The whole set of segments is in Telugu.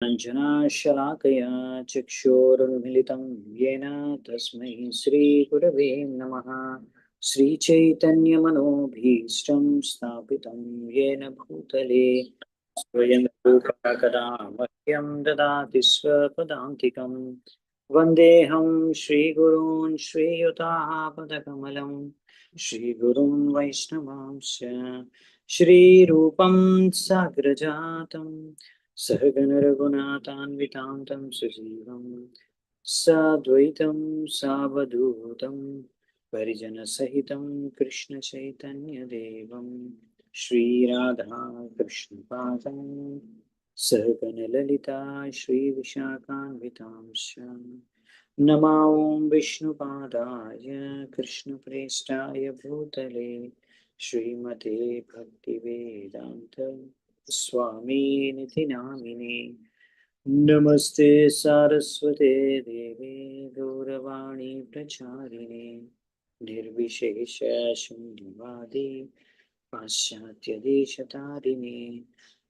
अञ्जनाशलाकया चक्षुरुन्मिलितं येन तस्मै श्रीगुरवे नमः। श्रीचैतन्यमनोभीष्टं स्थापितं येन भूतले स्वयं रूपः कदा मह्यं ददाति स्वपदान्तिकं। वन्देऽहं श्रीगुरून् श्रीयुतापदकमलं श्रीगुरुं वैष्णवांश्च श्रीरूपं साग्रजातं सहगण रघुनाथान्वितां तं सजीवं साद्वैतं सावधूतं परिजनसहितं कृष्णचैतन्यदेवं श्रीराधा कृष्णपादं सहगण ललिता श्रीविशाखान्वितांश्च नमो विष्णुपादाय कृष्णप्रेष्ठाय भूतले श्रीमते भक्तिवेदान्त स्वामीनिति नामिने। नमस्ते सारस्वते देवे गौरवाणी प्रचारिणे निर्विशेष शून्यवादी पाश्चात्यदेशतारिणे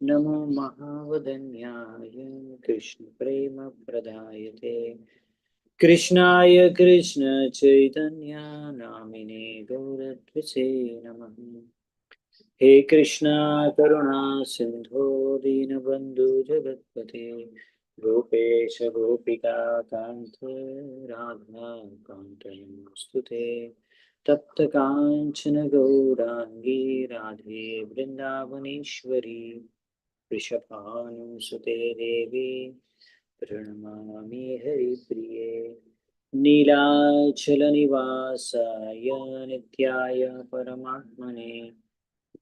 नमो महावदन्याय कृष्णप्रेमप्रदायते कृष्णाय कृष्ण चैतन्य नामिने गौरत्वसे नमः। हे कृष्णा करुणा सिंधो दीनबंधु जगत्पते गोपेश गोपिका कांत राधा कांत नमोस्तुते तप्त कांचन गौरांगी राधे वृंदावनेश्वरी वृषभानुसुते देवी प्रणमामि हरिप्रिये नीलाचलनिवासाय नित्याय परमात्मने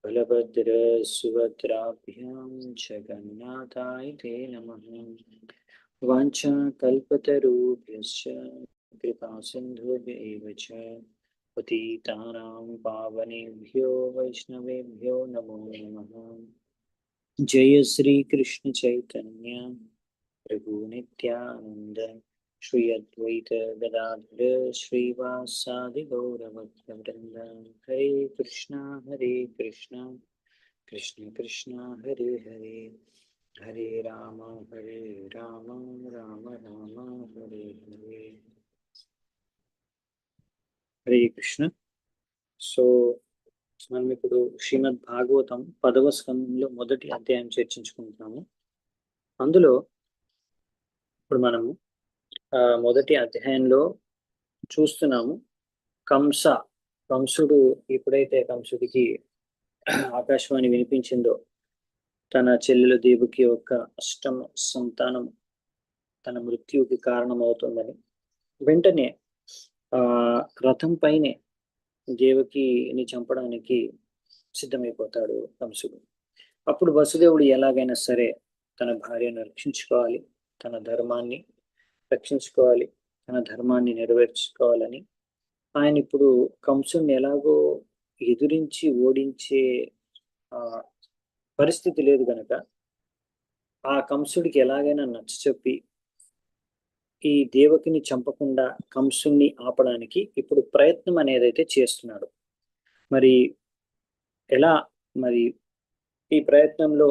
बलभद्र सुभद्राभ्यां जगन्नाथाय ते नमः। वाञ्छाकल्पतरुभ्यश्च कृपासिन्धुभ्यैव च पतितानां पावनेभ्यो वैष्णवेभ्यो नमो नमः। जय श्री कृष्ण चैतन्य प्रभु नित्यानंद श्री अद्वैत गदाधर श्रीवासादि गौरभक्तवृंद हरे कृष्णा कृष्ण कृष्ण हरे हरे हरे राम राम राम हरे हरे हरे कृष्ण। సో మనం ఇప్పుడు శ్రీమద్ భాగవతం 10వ స్కందంలో మొదటి అధ్యాయం చర్చించుకుంటున్నాము. అందులో ఇప్పుడు మనము మొదటి అధ్యాయంలో చూస్తున్నాము కంసుడు ఎప్పుడైతే కంసుడికి ఆకాశవాణి వినిపించిందో తన చెల్లెలు దేవికి యొక్క అష్టమ సంతానం తన మృత్యుకి కారణమవుతుందని వెంటనే రథం పైనే దేవకిని చంపడానికి సిద్ధమైపోతాడు కంసుడు. అప్పుడు వసుదేవుడు ఎలాగైనా సరే తన భార్యను రక్షించుకోవాలి, తన ధర్మాన్ని రక్షించుకోవాలి, తన ధర్మాన్ని నెరవేర్చుకోవాలని ఆయన ఇప్పుడు కంసుని ఎలాగో ఎదురించి ఓడించే పరిస్థితి లేదు గనక ఆ కంసుడికి ఎలాగైనా నచ్చచెప్పి ఈ దేవకిని చంపకుండా కంసుని ఆపడానికి ఇప్పుడు ప్రయత్నం అనేదైతే చేస్తున్నాడు. మరి ఎలా మరి ఈ ప్రయత్నంలో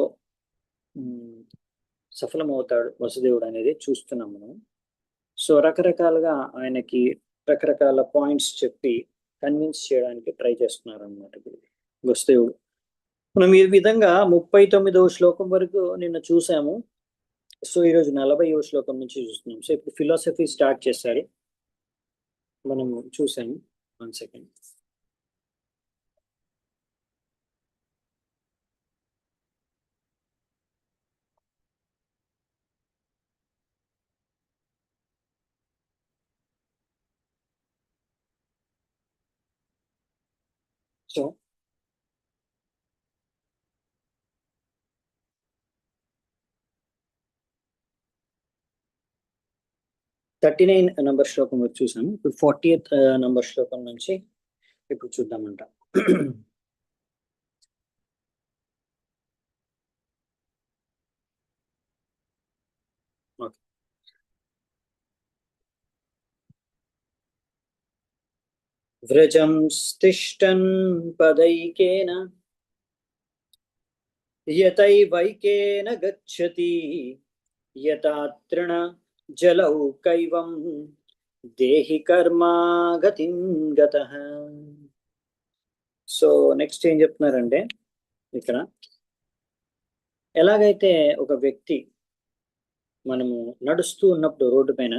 సఫలమవుతాడు వసుదేవుడు అనేది చూస్తున్నాం మనం. సో రకరకాలుగా ఆయనకి రకరకాల పాయింట్స్ చెప్పి కన్విన్స్ చేయడానికి ట్రై చేస్తున్నారు అన్నమాట వసుదేవుడు. మనం ఈ విధంగా 39వ శ్లోకం వరకు నిన్న చూసాము. సో ఈరోజు 40వ శ్లోకం నుంచి చూస్తున్నాం. సో ఇప్పుడు ఫిలాసఫీ స్టార్ట్ చేశారు, మనం చూసాము. 1 సెకండ్. సో 39 నంబర్ శ్లోకం వరకు చూసాము. ఇప్పుడు 40th నంబర్ శ్లోకం నుంచి ఇప్పుడు చూద్దామంట. వ్రజం తిష్టన్ పదైకేన యతైవైకేన గచ్చతి యథా తృణ జలౌ కైవం దేహి కర్మా గతిం గతః. సో నెక్స్ట్ ఏం చెప్తున్నారంటే ఇక్కడ, ఎలాగైతే ఒక వ్యక్తి మనము నడుస్తూ ఉన్నప్పుడు రోడ్డు పైన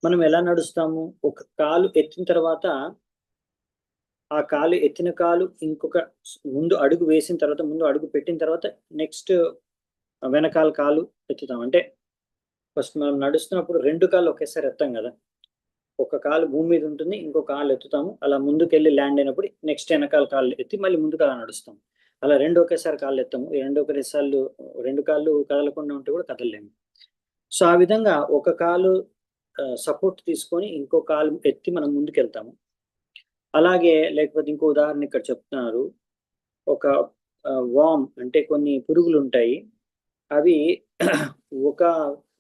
మనం ఎలా నడుస్తాము, ఒక కాలు ఎత్తిన తర్వాత ఆ కాలు ఎత్తిన కాలు ఇంకొక ముందు అడుగు వేసిన తర్వాత, ముందు అడుగు పెట్టిన తర్వాత నెక్స్ట్ వెనకాల కాలు ఎత్తుతాం. అంటే ఫస్ట్ మనం నడుస్తున్నప్పుడు రెండు కాళ్ళు ఒకేసారి ఎత్తాం కదా, ఒక కాలు భూమి మీద ఉంటుంది, ఇంకో కాలు ఎత్తుతాము, అలా ముందుకెళ్ళి ల్యాండ్ అయినప్పుడు నెక్స్ట్ వెనకాల కాళ్ళు ఎత్తి మళ్ళీ ముందుకు అలా నడుస్తాం. అలా రెండు ఒకేసారి కాళ్ళు ఎత్తాము, ఈ రెండు ఒకేసార్లు రెండు కాళ్ళు కదలకుండా ఉంటే కూడా కదలలేము. సో ఆ విధంగా ఒక కాలు సపోర్ట్ తీసుకొని ఇంకో కాలు ఎత్తి మనం ముందుకెళ్తాము. అలాగే లేకపోతే ఇంకో ఉదాహరణ ఇక్కడ చెప్తున్నారు, ఒక వామ్ అంటే కొన్ని పురుగులు ఉంటాయి, అవి ఒక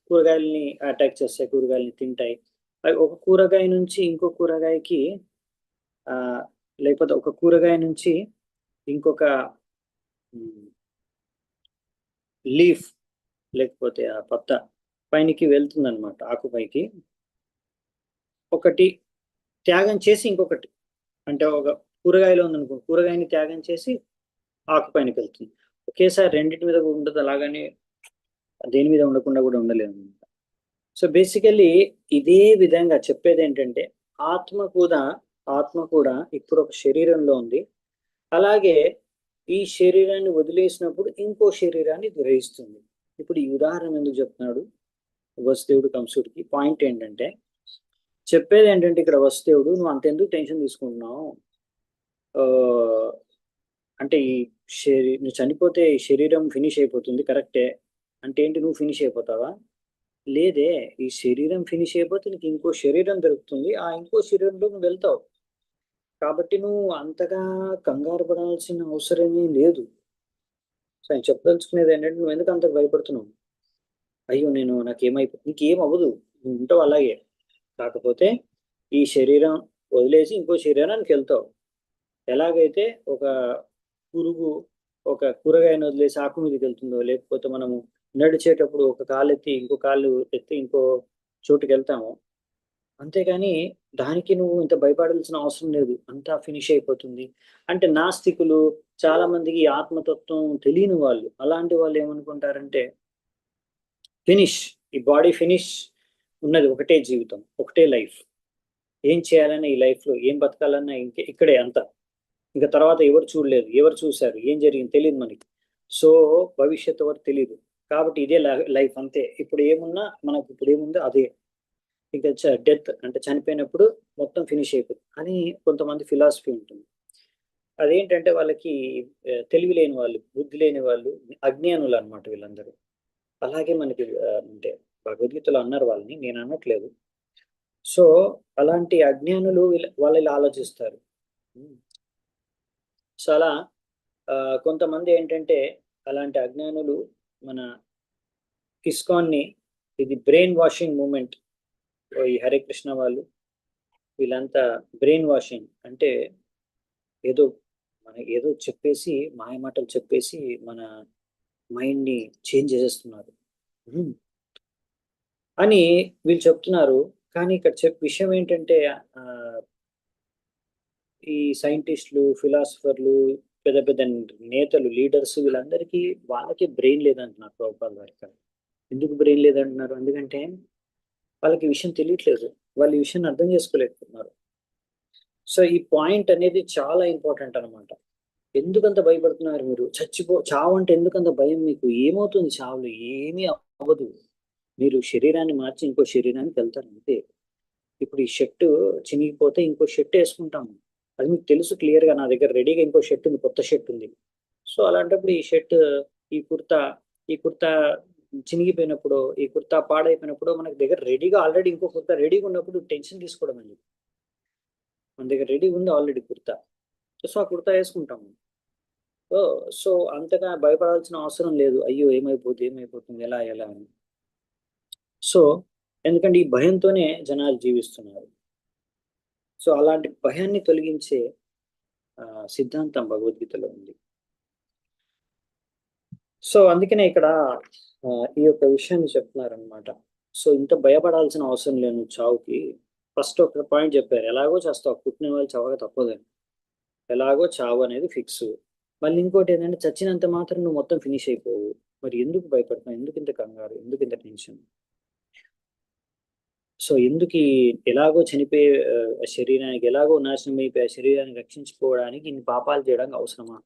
కూరగాయలని అటాక్ చేస్తాయి, కూరగాయలని తింటాయి. అవి ఒక కూరగాయ నుంచి ఇంకో కూరగాయకి లేకపోతే ఒక కూరగాయ నుంచి ఇంకొక లీఫ్ లేకపోతే ఆ పత్త పైనకి వెళ్తుందన్నమాట, ఆకుపైకి ఒకటి త్యాగం చేసి ఇంకొకటి, అంటే ఒక కూరగాయలో ఉందనుకో, కూరగాయని త్యాగం చేసి ఆకుపైనకి వెళ్తుంది. ఒకేసారి రెండింటి మీద ఉండదు, అలాగని దేని మీద ఉండకుండా కూడా ఉండలేదు అనమాట. సో బేసికల్లీ ఇదే విధంగా చెప్పేది ఏంటంటే, ఆత్మ కూడా ఇప్పుడు ఒక శరీరంలో ఉంది, అలాగే ఈ శరీరాన్ని వదిలేసినప్పుడు ఇంకో శరీరాన్ని గ్రహిస్తుంది. ఇప్పుడు ఈ ఉదాహరణ ఎందుకు చెప్తున్నాడు వసుదేవుడు కంసుడికి, పాయింట్ ఏంటంటే చెప్పేది ఏంటంటే ఇక్కడ వసుదేవుడు, నువ్వు అంతెందుకు టెన్షన్ తీసుకుంటున్నావు, అంటే ఈ నువ్వు చనిపోతే ఈ శరీరం ఫినిష్ అయిపోతుంది కరెక్టే, అంటే ఏంటి నువ్వు ఫినిష్ అయిపోతావా? లేదే, ఈ శరీరం ఫినిష్ అయిపోతే నీకు ఇంకో శరీరం దొరుకుతుంది, ఆ ఇంకో శరీరంలో నువ్వు వెళ్తావు. కాబట్టి నువ్వు అంతగా కంగారు పడాల్సిన అవసరమే లేదు. సో ఆయన చెప్పదలుచుకునేది ఏంటంటే, నువ్వు ఎందుకు అంత భయపడుతున్నావు? అయ్యో నీకేం అవ్వదు, నువ్వు ఉంటావు అలాగే, కాకపోతే ఈ శరీరం వదిలేసి ఇంకో శరీరానికి వెళ్తావు. ఎలాగైతే ఒక పురుగు ఒక కూరగాయను వదిలేసి ఆకు మీదకి వెళ్తుందో, లేకపోతే మనము నడిచేటప్పుడు ఒక కాలు ఎత్తి ఇంకో కాళ్ళు ఎత్తి ఇంకో చోటుకి వెళ్తాము, అంతేగాని దానికి నువ్వు ఇంత భయపడాల్సిన అవసరం లేదు, అంతా ఫినిష్ అయిపోతుంది. అంటే నాస్తికులు, చాలా మందికి ఆత్మతత్వం తెలియని వాళ్ళు, అలాంటి వాళ్ళు ఏమనుకుంటారంటే ఫినిష్, ఈ బాడీ ఫినిష్, ఉన్నది ఒకటే జీవితం, ఒకటే లైఫ్, ఏం చేయాలన్నా ఈ లైఫ్లో ఏం బతకాలన్నా ఇక్కడే అంతా, ఇంకా తర్వాత ఎవరు చూడలేదు, ఎవరు చూశారు, ఏం జరిగింది తెలియదు మనకి, సో భవిష్యత్తు వరకు తెలియదు, కాబట్టి ఇదే లైఫ్ అంతే, ఇప్పుడు ఏమున్నా మనకు ఇప్పుడు ఏముందో అదే, ఇంకా డెత్ అంటే చనిపోయినప్పుడు మొత్తం ఫినిష్ అయిపోతుంది అని కొంతమంది ఫిలాసఫీ ఉంటుంది. అదేంటంటే వాళ్ళకి తెలివి లేని వాళ్ళు, బుద్ధి లేని వాళ్ళు, అజ్ఞానులు అనమాట వీళ్ళందరూ. అలాగే మనకి అంటే భగవద్గీతలో అన్నారు వాళ్ళని, నేను అనట్లేదు. సో అలాంటి అజ్ఞానులు వాళ్ళు ఇలా ఆలోచిస్తారు. సో అలా కొంతమంది ఏంటంటే అలాంటి అజ్ఞానులు మన ఇస్కాన్ని ఇది బ్రెయిన్ వాషింగ్ మూమెంట్, ఈ హరే కృష్ణ వాళ్ళు వీళ్ళంతా బ్రెయిన్ వాషింగ్ అంటే ఏదో ఏదో చెప్పేసి మాయమాటలు చెప్పేసి మన మైండ్ని చేంజ్ చేసేస్తున్నారు అని వీళ్ళు చెప్తున్నారు. కానీ ఇక్కడ విషయం ఏంటంటే ఈ సైంటిస్టులు, ఫిలాసఫర్లు, పెద్ద పెద్ద నేతలు, లీడర్స్ వీళ్ళందరికీ వాళ్ళకి బ్రెయిన్ లేదంటున్నారు ప్రభుపాద వారికి. ఎందుకు బ్రెయిన్ లేదంటున్నారు? ఎందుకంటే వాళ్ళకి విషయం తెలియట్లేదు, వాళ్ళు ఈ విషయాన్ని అర్థం చేసుకోలేకపోతున్నారు. సో ఈ పాయింట్ అనేది చాలా ఇంపార్టెంట్ అనమాట. ఎందుకంత భయపడుతున్నారు మీరు? చావు అంటే ఎందుకంత భయం మీకు? ఏమవుతుంది చావులో? ఏమీ అవ్వదు, మీరు శరీరాన్ని మార్చి ఇంకో శరీరానికి వెళ్తారు అంతే. ఇప్పుడు ఈ షర్ట్ చినిగిపోతే ఇంకో షర్ట్ వేసుకుంటాము, అది మీకు తెలుసు క్లియర్గా, నా దగ్గర రెడీగా ఇంకో షర్ట్ ఉంది, కొత్త షర్ట్ ఉంది. సో అలాంటప్పుడు ఈ షర్ట్, ఈ కుర్తా చినిగిపోయినప్పుడు, ఈ కుర్తా పాడైపోయినప్పుడు మనకి దగ్గర రెడీగా ఆల్రెడీ ఇంకో కుర్తా రెడీగా ఉన్నప్పుడు టెన్షన్ తీసుకోవడం అండి. మన దగ్గర రెడీ ఉంది ఆల్రెడీ కుర్తా, సో ఆ కుర్తా వేసుకుంటాము. సో అంతగా భయపడాల్సిన అవసరం లేదు, అయ్యో ఏమైపోతుంది ఎలా అని. సో ఎందుకంటే ఈ భయంతోనే జనాలు జీవిస్తున్నారు. సో అలాంటి భయాన్ని తొలగించే సిద్ధాంతం భగవద్గీతలో ఉంది. సో అందుకనే ఇక్కడ ఈ యొక్క విషయాన్ని చెప్తున్నారనమాట. సో ఇంత భయపడాల్సిన అవసరం లేదు నువ్వు చావుకి. ఫస్ట్ ఒక పాయింట్ చెప్పారు, ఎలాగో చేస్తావు, పుట్టిన వాళ్ళు చావక తప్పదని, ఎలాగో చావు అనేది ఫిక్స్. మళ్ళీ ఇంకోటి ఏంటంటే చచ్చినంత మాత్రం నువ్వు మొత్తం ఫినిష్ అయిపోవు. మరి ఎందుకు భయపడుతున్నావు, ఎందుకు ఇంత కంగారు, ఎందుకు ఇంత టెన్షన్? సో ఎందుకు ఎలాగో చనిపోయే శరీరానికి, ఎలాగో నాశనం అయిపోయే శరీరాన్ని రక్షించుకోవడానికి ఇన్ని పాపాలు చేయడానికి అవసరమా?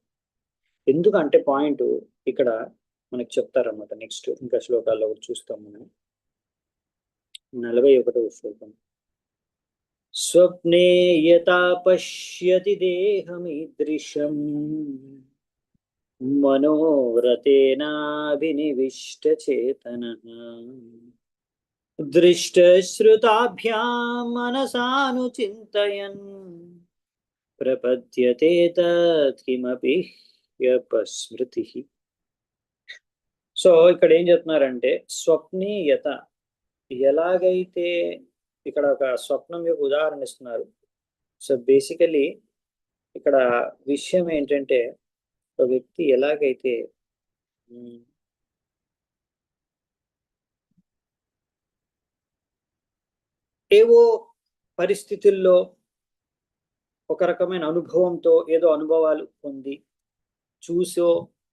ఎందుకంటే పాయింట్ ఇక్కడ మనకి చెప్తారన్నమాట. నెక్స్ట్ ఇంకా శ్లోకాల్లో కూడా చూస్తాం మనం. 41వ శ్లోకం. స్వప్నే యథా పశ్యతి దేహమీదృశం మనోరథేనాభినివిష్ట చేతనః దృష్టశ్రుతాభ్యాం మనసానుచింతయన్ ప్రపద్యతే తత్కిమపి హ్యపస్మృతి. సో ఇక్కడ ఏం చెప్తున్నారంటే స్వప్నే యత, ఎలాగైతే ఇక్కడ ఒక స్వప్నం యొక్క ఉదాహరణ ఇస్తున్నారు. సో బేసికలీ ఇక్కడ విషయం ఏంటంటే ఒక వ్యక్తి ఎలాగైతే ఏవో పరిస్థితుల్లో ఒక రకమైన అనుభవంతో ఏదో అనుభవాలు పొంది, చూసో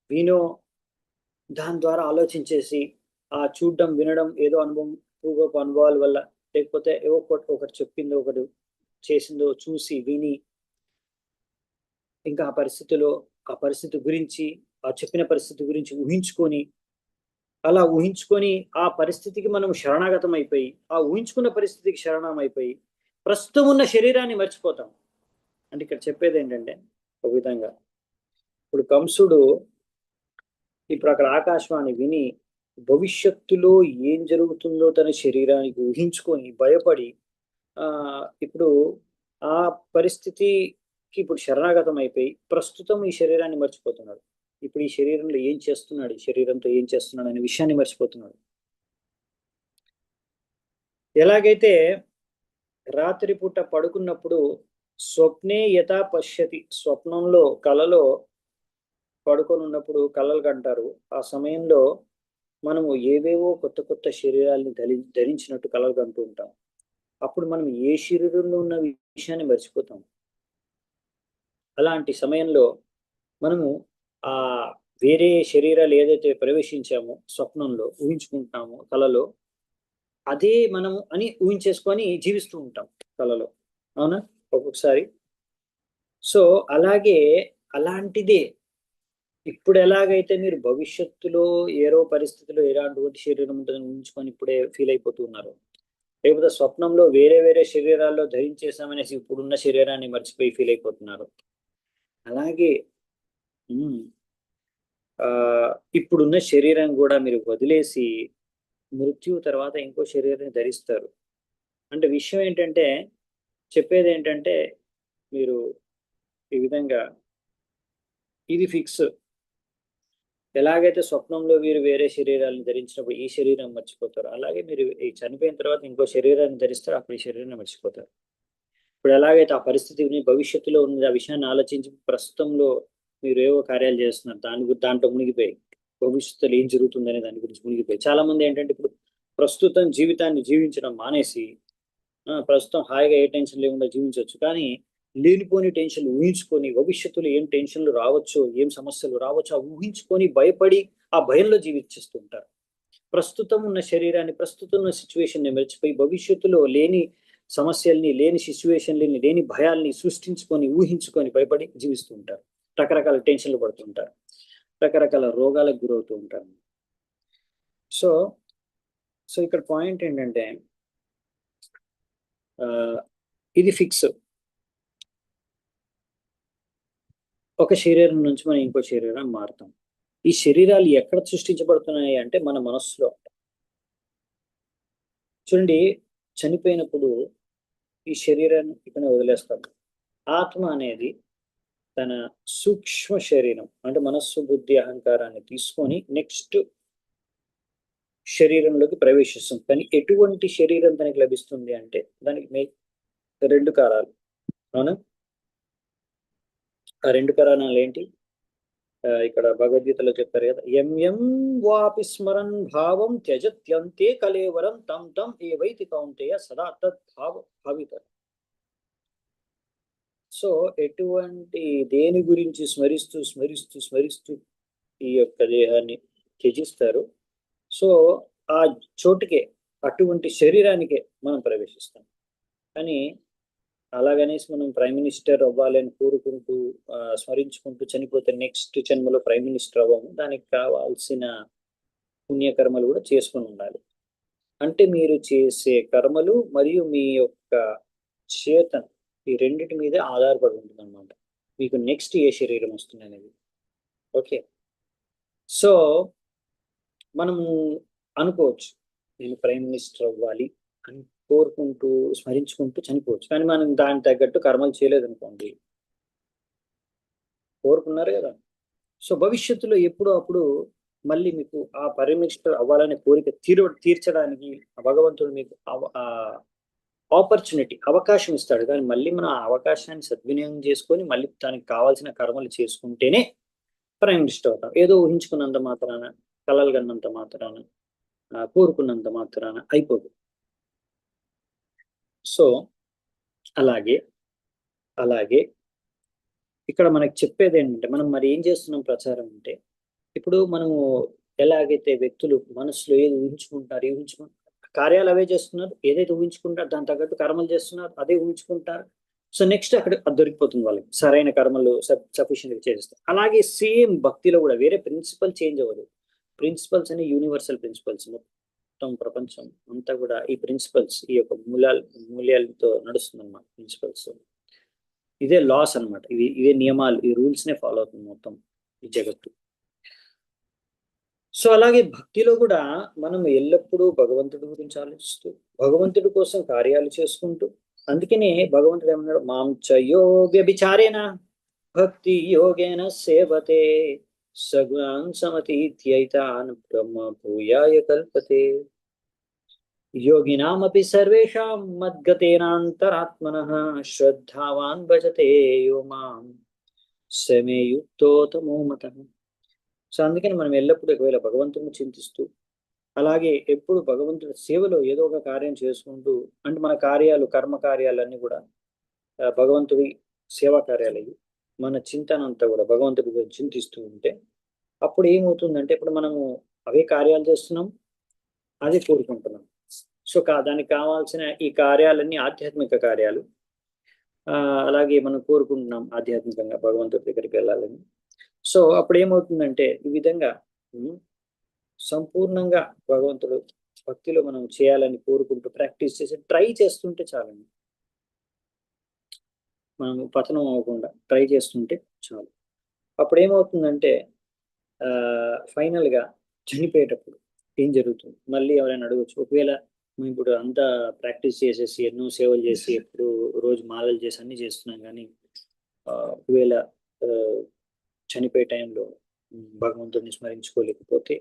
వినో, దాని ద్వారా ఆలోచించేసి, ఆ చూడడం వినడం ఏదో అనుభవం, పూర్వపు అనుభవాల వల్ల, లేకపోతే ఏవో ఒకటి చెప్పిందో, ఒకటి చేసిందో చూసి విని, ఇంకా ఆ పరిస్థితిలో ఆ పరిస్థితి గురించి, ఆ చెప్పిన పరిస్థితి గురించి ఊహించుకొని, అలా ఊహించుకొని ఆ పరిస్థితికి మనం శరణాగతం అయిపోయి, ఆ ఊహించుకున్న పరిస్థితికి శరణం అయిపోయి ప్రస్తుతం ఉన్న శరీరాన్ని మర్చిపోతాం. అంటే ఇక్కడ చెప్పేది ఏంటంటే ఒక విధంగా ఇప్పుడు కంసుడు ఇప్పుడు అక్కడ ఆకాశవాణి విని భవిష్యత్తులో ఏం జరుగుతుందో తన శరీరానికి ఊహించుకొని భయపడి ఆ ఇప్పుడు ఆ పరిస్థితికి ఇప్పుడు శరణాగతం అయిపోయి ప్రస్తుతం ఈ శరీరాన్ని మర్చిపోతున్నాడు. ఇప్పుడు ఈ శరీరంలో ఏం చేస్తున్నాడు, ఈ శరీరంతో ఏం చేస్తున్నాడు అనే విషయాన్ని మర్చిపోతున్నాడు. ఎలాగైతే రాత్రిపూట పడుకున్నప్పుడు స్వప్నే యథా పశ్యతి, స్వప్నంలో కలలో పడుకొని ఉన్నప్పుడు కలలు కంటారు. ఆ సమయంలో మనము ఏవేవో కొత్త కొత్త శరీరాల్ని ధరించినట్టు కలలు కంటూ ఉంటాం. అప్పుడు మనం ఏ శరీరంలో ఉన్న విషయాన్ని మర్చిపోతాం. అలాంటి సమయంలో మనము ఆ వేరే శరీరాలు ఏదైతే ప్రవేశించామో స్వప్నంలో ఊహించుకుంటామో కలలో, అదే మనము అని ఊహించేసుకొని జీవిస్తూ ఉంటాం కలలో. అవునా? ఒక్కొక్కసారి. సో అలాగే అలాంటిదే ఇప్పుడు ఎలాగైతే మీరు భవిష్యత్తులో ఏదో పరిస్థితిలో ఎలాంటి శరీరం ఉంటుందని ఊహించుకొని ఇప్పుడే ఫీల్ అయిపోతూ ఉన్నారు, లేకపోతే స్వప్నంలో వేరే వేరే శరీరాల్లో ధరించేసామనేసి ఇప్పుడున్న శరీరాన్ని మర్చిపోయి ఫీల్ అయిపోతున్నారు. అలాగే ఆ ఇప్పుడున్న శరీరం కూడా మీరు వదిలేసి మృత్యు తర్వాత ఇంకో శరీరాన్ని ధరిస్తారు. అంటే విషయం ఏంటంటే చెప్పేది ఏంటంటే మీరు ఈ విధంగా ఇది ఫిక్స్. ఎలాగైతే స్వప్నంలో వీరు వేరే శరీరాలను ధరించినప్పుడు ఈ శరీరం మర్చిపోతారు, అలాగే మీరు ఈ చనిపోయిన తర్వాత ఇంకో శరీరాన్ని ధరిస్తారు, అప్పుడు ఈ శరీరాన్ని మర్చిపోతారు. ఇప్పుడు ఎలాగైతే ఆ పరిస్థితిని భవిష్యత్తులో ఉన్న ఆ విషయాన్ని ఆలోచించి ప్రస్తుతంలో మీరు ఏవో కార్యాలు చేస్తున్నారు, దాంట్లో మునిగిపోయి భవిష్యత్తులో ఏం జరుగుతుందనే దాని గురించి మునిగిపోయి చాలా మంది ఏంటంటే ఇప్పుడు ప్రస్తుతం జీవితాన్ని జీవించడం మానేసి ప్రస్తుతం హాయిగా ఏ టెన్షన్ లేకుండా జీవించవచ్చు, కానీ లేనిపోని టెన్షన్లు ఊహించుకొని భవిష్యత్తులో ఏం టెన్షన్లు రావచ్చో, ఏం సమస్యలు రావచ్చో ఆ ఊహించుకొని భయపడి ఆ భయంలో జీవించేస్తూ ఉంటారు. ప్రస్తుతం ఉన్న శరీరాన్ని, ప్రస్తుతం ఉన్న సిచ్యువేషన్ని మర్చిపోయి భవిష్యత్తులో లేని సమస్యల్ని, లేని సిచ్యువేషన్లని, లేని భయాల్ని సృష్టించుకొని ఊహించుకొని భయపడి జీవిస్తూ ఉంటారు. రకరకాల టెన్షన్లు పడుతుంటారు, రకరకాల రోగాలకు గురవుతూ ఉంటారు. సో సో ఇక్కడ పాయింట్ ఏంటంటే ఇది ఫిక్స్. ఒక శరీరం నుంచి మనం ఇంకో శరీరం మారుతాం. ఈ శరీరాలు ఎక్కడ సృష్టించబడుతున్నాయి అంటే మన మనస్సులో. చూడండి, చనిపోయినప్పుడు ఈ శరీరాన్ని ఇక్కడ వదిలేస్తాం. ఆత్మ అనేది తన సూక్ష్మ శరీరం అంటే మనస్సు, బుద్ధి, అహంకారాన్ని తీసుకొని నెక్స్ట్ శరీరంలోకి ప్రవేశిస్తుంది. కానీ ఎటువంటి శరీరం తనకి లభిస్తుంది అంటే దానికి రెండు కారాలు. అవునా? ఆ రెండు కారణాలు ఏంటి? ఇక్కడ భగవద్గీతలో చెప్పారు కదా, ఎం వాపి స్మరన్ భావం త్యజత్యంతే కలేవరం తం తం ఏవైతి కౌంతేయ సదా తత్ భావిత. సో ఎటువంటి దేని గురించి స్మరిస్తూ స్మరిస్తూ స్మరిస్తూ ఈ యొక్క దేహాన్ని త్యజిస్తారు, సో ఆ చోటుకే, అటువంటి శరీరానికే మనం ప్రవేశిస్తాం. కానీ అలాగనేసి మనం ప్రైమ్ మినిస్టర్ అవ్వాలి అని కోరుకుంటూ స్మరించుకుంటూ చనిపోతే నెక్స్ట్ జన్మలో ప్రైమ్ మినిస్టర్ అవ్వము. దానికి కావాల్సిన పుణ్యకర్మలు కూడా చేసుకుని ఉండాలి. అంటే మీరు చేసే కర్మలు మరియు మీ యొక్క చేతన, ఈ రెండిటి మీదే ఆధారపడి ఉంటుంది అనమాట మీకు నెక్స్ట్ ఏ శరీరం వస్తుంది అనేది. ఓకే, సో మనము అనుకోవచ్చు నేను ప్రైమ్ మినిస్టర్ అవ్వాలి అని కోరుకుంటూ స్మరించుకుంటూ చనిపోవచ్చు. కానీ మనం దానికి తగ్గట్టు కర్మలు చేయలేదనుకోండి, కోరుకున్నారు కదా, సో భవిష్యత్తులో ఎప్పుడో అప్పుడు మళ్ళీ మీకు ఆ ప్రైమ్ మినిస్టర్ అవ్వాలనే కోరిక తీర్చడానికి భగవంతుడు మీకు ఆపర్చునిటీ, అవకాశం ఇస్తాడు. కానీ మళ్ళీ మనం ఆ అవకాశాన్ని సద్వినియోగం చేసుకొని మళ్ళీ దానికి కావాల్సిన కర్మలు చేసుకుంటేనే ప్రైమ్ మినిస్టర్ అవుతాం. ఏదో ఊహించుకున్నంత మాత్రాన, కలలు కన్నంత మాత్రాన, కోరుకున్నంత మాత్రాన అయిపోదు. సో అలాగే అలాగే ఇక్కడ మనకి చెప్పేది ఏంటంటే, మనం మరి ఏం చేస్తున్నాం ప్రచారం అంటే, ఇప్పుడు మనము ఎలాగైతే వ్యక్తులు మనసులో ఏది ఊహించుకుంటారు కార్యాలు అవే చేస్తున్నారు, ఏదైతే ఊహించుకుంటారు దాని తగ్గట్టు కర్మలు చేస్తున్నారు, అదే ఊహించుకుంటారు. సో నెక్స్ట్ అక్కడ అది దొరికిపోతుంది వాళ్ళకి, సరైన కర్మలు సఫిషియెంట్గా చేస్తారు. అలాగే సేమ్ భక్తిలో కూడా వేరే ప్రిన్సిపల్ చేంజ్ అవ్వదు. ప్రిన్సిపల్స్ అనే యూనివర్సల్ ప్రిన్సిపల్స్, మొత్తం ప్రపంచం అంతా కూడా ఈ ప్రిన్సిపల్స్, ఈ యొక్క మూల్యాలతో నడుస్తుంది అన్నమాట. ప్రిన్సిపల్స్ ఇదే లాస్ అనమాట, ఇవే నియమాలు, ఈ రూల్స్ నే ఫాలో అవుతుంది మొత్తం ఈ జగత్తు. సో అలాగే భక్తిలో కూడా మనం ఎల్లప్పుడూ భగవంతుడి గురించి ఆలోచిస్తూ భగవంతుడి కోసం కార్యాలు చేసుకుంటూ, అందుకనే భగవంతుడు ఏమన్నాడు, మాం చయో వ్యభిచారేణ భక్తి యోగేన సేవతే సగుణాన్ సమతీత్యైతాన్ బ్రహ్మ భూయాయ కల్పతే యోగినామపి సర్వేషాం మద్గతేనాంతరాత్మనః శ్రద్ధావాన్ భజతే యో మాం సమే యుక్తోతమో మతః. సో అందుకని మనం ఎల్లప్పుడూ ఒకవేళ భగవంతుని చింతిస్తూ, అలాగే ఎప్పుడు భగవంతుడి సేవలో ఏదో ఒక కార్యం చేసుకుంటూ, అంటే మన కార్యాలు, కర్మ కార్యాలన్నీ కూడా భగవంతుడి సేవా కార్యాలయ్యి మన చింతన అంతా కూడా భగవంతుడి గురించి చింతిస్తూ ఉంటే, అప్పుడు ఏమవుతుందంటే, ఇప్పుడు మనము అవే కార్యాలు చేస్తున్నాం, అదే కోరుకుంటున్నాం. సో దానికి కావాల్సిన ఈ కార్యాలన్నీ ఆధ్యాత్మిక కార్యాలు. అలాగే మనం కోరుకుంటున్నాం ఆధ్యాత్మికంగా భగవంతుడి దగ్గరికి వెళ్ళాలని. సో అప్పుడు ఏమవుతుందంటే, ఈ విధంగా సంపూర్ణంగా భగవంతుడు భక్తిలో మనం చేయాలని కోరుకుంటూ ప్రాక్టీస్ చేసి ట్రై చేస్తుంటే చాలండి, మనం పతనం అవ్వకుండా ట్రై చేస్తుంటే చాలు. అప్పుడు ఏమవుతుందంటే ఫైనల్గా చనిపోయేటప్పుడు ఏం జరుగుతుంది, మళ్ళీ ఎవరైనా అడగచ్చు, ఒకవేళ మేము ఇప్పుడు అంతా ప్రాక్టీస్ చేసేసి ఎన్నో సేవలు చేసి ఎప్పుడు రోజు మాలలు చేసి అన్ని చేస్తున్నాం, కానీ ఒకవేళ చనిపోయే టైంలో భగవంతుడిని స్మరించుకోలేకపోతే,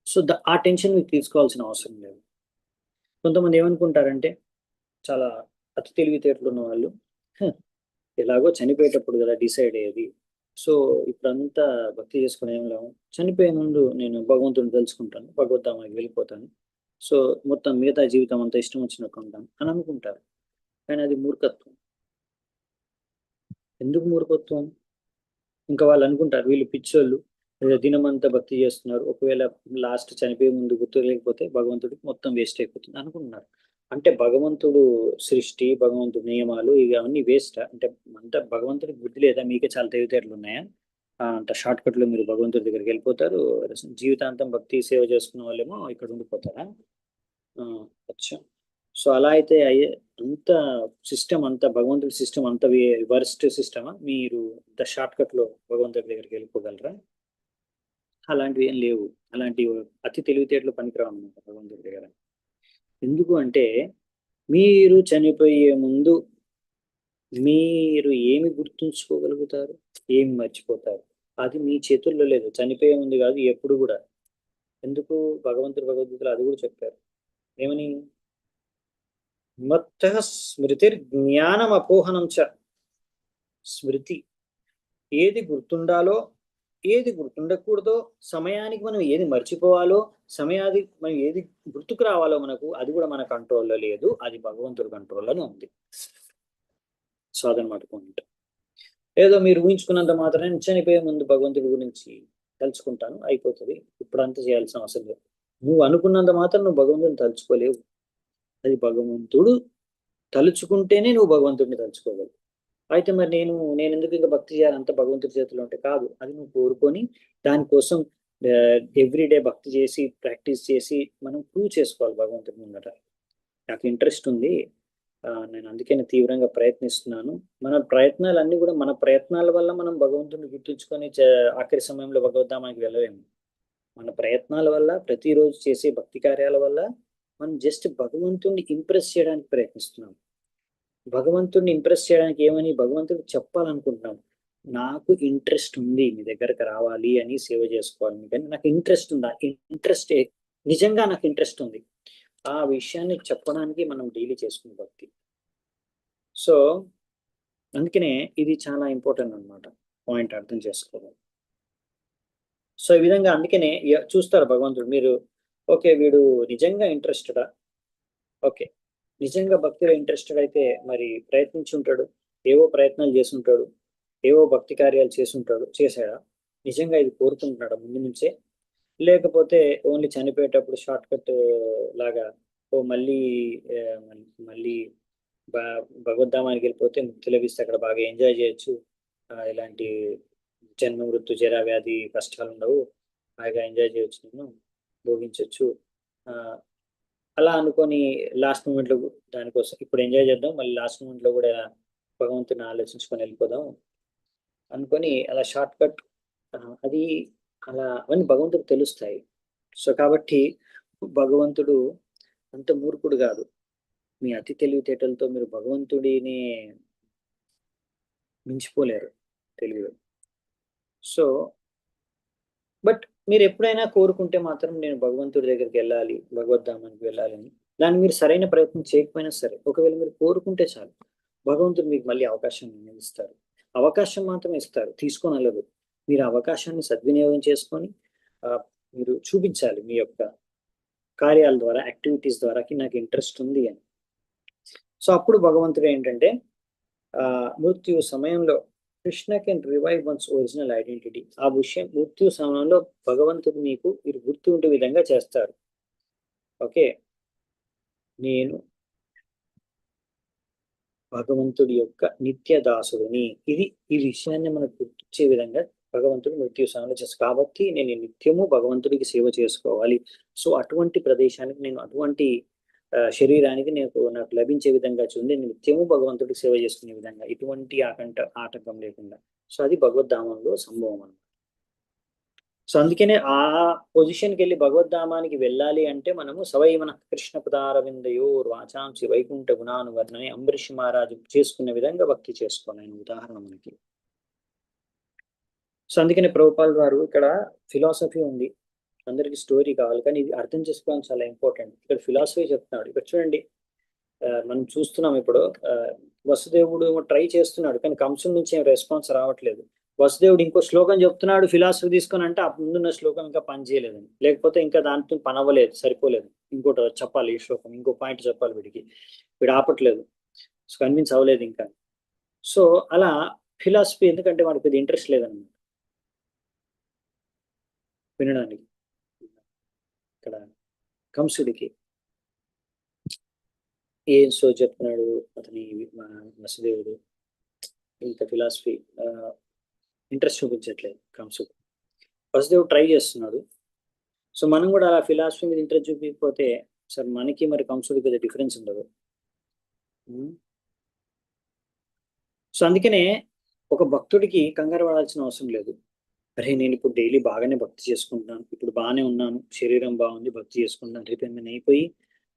సో ఆ టెన్షన్ మీకు తీసుకోవాల్సిన అవసరం లేదు. కొంతమంది ఏమనుకుంటారంటే, చాలా అతి తెలివితేటలు ఉన్న వాళ్ళు, ఎలాగో చనిపోయేటప్పుడు కదా డిసైడ్ అయ్యేది, సో ఇప్పుడంతా భక్తి చేసుకునే ఏం లేవు, చనిపోయే ముందు నేను భగవంతుడిని తెలుసుకుంటాను, భగవద్ధామానికి వెళ్ళిపోతాను, సో మొత్తం మిగతా జీవితం అంతా ఇష్టం వచ్చినట్టు ఉంటాను అని అనుకుంటారు. కానీ అది మూర్ఖత్వం. ఎందుకు మూర్ఖత్వం? ఇంకా వాళ్ళు అనుకుంటారు వీళ్ళు పిచ్చోళ్ళు, దినమంతా భక్తి చేస్తున్నారు, ఒకవేళ లాస్ట్ చనిపోయే ముందు గుర్తు లేకపోతే భగవంతుడికి మొత్తం వేస్ట్ అయిపోతుంది అనుకుంటున్నారు. అంటే భగవంతుడు సృష్టి, భగవంతుడు నియమాలు ఇవన్నీ వేస్ట్ అంటే, అంత భగవంతుడికి బుద్ధి లేదా, మీకే చాలా తెలివితేటలు ఉన్నాయా, అంత షార్ట్ కట్లో మీరు భగవంతుడి దగ్గరికి వెళ్ళిపోతారు, జీవితాంతం భక్తి సేవ చేసుకున్న వాళ్ళేమో ఇక్కడ ఉండిపోతారా? అచ్చా. సో అలా అయితే అంత సిస్టమ్, అంత భగవంతుడి సిస్టమ్ అంత వర్స్ట్ సిస్టమా, మీరు ఇంత షార్ట్ కట్లో భగవంతుడి దగ్గరికి వెళ్ళిపోగలరా? అలాంటివి ఏం లేవు. అలాంటి అతి తెలివితేటలు పనికిరావు అన్నమాట భగవంతుడి దగ్గర. ఎందుకు అంటే, మీరు చనిపోయే ముందు మీరు ఏమి గుర్తుంచుకోగలుగుతారు, ఏమి మర్చిపోతారు, అది మీ చేతుల్లో లేదు. చనిపోయే ముందు కాదు, ఎప్పుడు కూడా. ఎందుకు? భగవంతుడు అది కూడా చెప్పారు, ఏమని? మత్తః స్మృతిర్జ్ఞానం అపోహనం చ. స్మృతి ఏది గుర్తుండాలో ఏది గుర్తుండకూడదో, సమయానికి మనం ఏది మర్చిపోవాలో, సమయాది మనం ఏది గుర్తుకు రావాలో మనకు, అది కూడా మన కంట్రోల్లో లేదు, అది భగవంతుడి కంట్రోల్లోనే ఉంది. సో అదనమాట పాయింట్. ఏదో మీరు ఊహించుకున్నంత మాత్రమే చనిపోయే ముందు భగవంతుడి గురించి తలుచుకుంటాను అయిపోతుంది, ఇప్పుడు అంత చేయాల్సిన అవసరం లేదు. నువ్వు అనుకున్నంత మాత్రం నువ్వు భగవంతుడిని తలుచుకోలేవు. అది భగవంతుడు తలుచుకుంటేనే నువ్వు భగవంతుడిని తలుచుకోగలవు. అయితే మరి నేను ఎందుకు ఇంకా భక్తి చేయాలి, అంత భగవంతుడి చేతిలో ఉంటే కాదు, అది నువ్వు కోరుకొని దానికోసం ఎవ్రీడే భక్తి చేసి ప్రాక్టీస్ చేసి మనం ప్రూవ్ చేసుకోవాలి భగవంతుడి ముందట. నాకు ఇంట్రెస్ట్ ఉంది, నేను అందుకని తీవ్రంగా ప్రయత్నిస్తున్నాను. మన ప్రయత్నాలన్నీ కూడా మన ప్రయత్నాల వల్ల మనం భగవంతుడిని గుర్తుంచుకొని ఆఖరి సమయంలో భగవద్ధామానికి వెళ్ళలేము. మన ప్రయత్నాల వల్ల, ప్రతిరోజు చేసే భక్తి కార్యాల వల్ల మనం జస్ట్ భగవంతుడిని ఇంప్రెస్ చేయడానికి ప్రయత్నిస్తున్నాం. భగవంతుడిని ఇంప్రెస్ చేయడానికి ఏమని భగవంతుడికి చెప్పాలనుకుంటున్నాం, నాకు ఇంట్రెస్ట్ ఉంది మీ దగ్గరకు రావాలి అని సేవ చేసుకోవాలని, కానీ నాకు ఇంట్రెస్ట్ ఉందా, ఇంట్రెస్ట్ నిజంగా నాకు ఇంట్రెస్ట్ ఉంది, ఆ విషయాన్ని చెప్పడానికి మనం డైలీ చేసుకునే భక్తి. సో అందుకనే ఇది చాలా ఇంపార్టెంట్ అన్నమాట, పాయింట్ అర్థం చేసుకోవాలి. సో ఈ విధంగా అందుకనే చూస్తారు భగవంతుడు, మీరు ఓకే వీడు నిజంగా ఇంట్రెస్టెడా, ఓకే నిజంగా భక్తిలో ఇంట్రెస్టెడ్ అయితే మరి ప్రయత్నించి ఉంటాడు, ఏవో ప్రయత్నాలు చేసి ఉంటాడు, ఏవో భక్తి కార్యాలు చేసి ఉంటాడు, చేశాడా, నిజంగా ఇది కోరుకుంటున్నాడా ముందు నుంచే, లేకపోతే ఓన్లీ చనిపోయేటప్పుడు షార్ట్ కట్ లాగా ఓ మళ్ళీ ఆ, మళ్ళీ భగవద్ధామానికి వెళ్ళిపోతే ముక్తి లభిస్తే అక్కడ బాగా ఎంజాయ్ చేయొచ్చు, ఇలాంటి జన్మ మృత్యు జరా వ్యాధి కష్టాలు ఉండవు, బాగా ఎంజాయ్ చేయొచ్చు, నేను భోగించవచ్చు, అలా అనుకొని లాస్ట్ మూమెంట్లో దానికోసం ఇప్పుడు ఎంజాయ్ చేద్దాం, మళ్ళీ లాస్ట్ మూమెంట్లో కూడా భగవంతుని ఆలోచించుకొని వెళ్ళిపోదాం అనుకొని అలా షార్ట్ కట్, అది అలా అవన్నీ భగవంతుడికి తెలుస్తాయి. సో కాబట్టి భగవంతుడు అంత మూర్ఖుడు కాదు, మీ అతి తెలివితేటలతో మీరు భగవంతుడిని మించిపోలేరు తెలివిలో. సో బట్ మీరు ఎప్పుడైనా కోరుకుంటే మాత్రం నేను భగవంతుడి దగ్గరికి వెళ్ళాలి, భగవద్ధామానికి వెళ్ళాలని, దాన్ని మీరు సరైన ప్రయత్నం చేయకపోయినా సరే, ఒకవేళ మీరు కోరుకుంటే చాలు, భగవంతుడు మీకు మళ్ళీ అవకాశం ఇస్తారు. అవకాశం మాత్రమే ఇస్తారు, తీసుకొని వెళ్ళదు. మీరు అవకాశాన్ని సద్వినియోగం చేసుకొని మీరు చూపించాలి మీ యొక్క కార్యాల ద్వారా, యాక్టివిటీస్ ద్వారా నాకు ఇంట్రెస్ట్ ఉంది అని. సో అప్పుడు భగవంతుడు ఏంటంటే మృత్యు సమయంలో Krishna can revive once original identity, ఆ విషయం మృత్యు సమయంలో భగవంతుడు మీకు మీరు గుర్తు ఉండే విధంగా చేస్తారు. ఓకే నేను భగవంతుడి యొక్క నిత్య దాసుడిని, ఇది ఈ విషయాన్ని మనకు గుర్తించే విధంగా భగవంతుడు మృత్యు సమయంలో చేస్తారు. కాబట్టి నేను నిత్యము భగవంతుడికి సేవ చేసుకోవాలి. సో అటువంటి ప్రదేశానికి నేను, అటువంటి శరీరానికి నాకు లభించే విధంగా చూడండి, నేను నిత్యము భగవంతుడికి సేవ చేసుకునే విధంగా, ఎటువంటి ఆటంకం లేకుండా. సో అది భగవద్ధామంలో సంభవం అన్నమాట. సో అందుకనే ఆ పొజిషన్కి వెళ్ళి భగవద్ధామానికి వెళ్ళాలి అంటే మనము సవై మన కృష్ణ పదారవిందయో వాచాంసి వైకుంఠ గుణానువర్ణని అంబరీష్ మహారాజు చేసుకునే విధంగా భక్తి చేసుకోవాలి ఆయన ఉదాహరణ మనకి. సో అందుకనే ప్రభుపాల్ వారు ఇక్కడ ఫిలాసఫీ ఉంది, అందరికి స్టోరీ కావాలి, కానీ ఇది అర్థం చేసుకోవడం చాలా ఇంపార్టెంట్. ఇక్కడ ఫిలాసఫీ చెప్తున్నాడు. ఇక్కడ చూడండి, మనం చూస్తున్నాం ఇప్పుడు వసుదేవుడు ట్రై చేస్తున్నాడు, కానీ కంసుడి నుంచి ఏం రెస్పాన్స్ రావట్లేదు. వసుదేవుడు ఇంకో శ్లోకం చెప్తున్నాడు ఫిలాసఫీ తీసుకొని, అంటే ఆ ముందున్న శ్లోకం ఇంకా పని చేయలేదని, లేకపోతే ఇంకా దాంతో పని అవ్వలేదు, సరిపోలేదు, ఇంకోటి చెప్పాలి, ఈ శ్లోకం ఇంకో పాయింట్ చెప్పాలి, వీడు ఆపట్లేదు, కన్విన్స్ అవ్వలేదు ఇంకా. సో అలా ఫిలాసఫీ, ఎందుకంటే వాడికి పెద్ద ఇంట్రెస్ట్ లేదన్నమాట వినడానికి. ఇక్కడ కంసుడికి ఏం సో చెప్తున్నాడు అతని వసుదేవుడు, ఇంత ఫిలాసఫీ ఇంట్రెస్ట్ చూపించట్లేదు కంసుడు. వసుదేవుడు ట్రై చేస్తున్నాడు. సో మనం కూడా అలా ఫిలాసఫీ మీద ఇంట్రెస్ట్ చూపించకపోతే సార్ మనకి మరి కంసుడికి పెద్ద డిఫరెన్స్ ఉండదు. సో అందుకనే ఒక భక్తుడికి కంగారు పడాల్సిన అవసరం లేదు. అరే నేను ఇప్పుడు డైలీ బాగానే భక్తి చేసుకుంటున్నాను, ఇప్పుడు బాగానే ఉన్నాను, శరీరం బాగుంది, భక్తి చేసుకుంటున్నాను, రేపు ఏమైనా అయిపోయి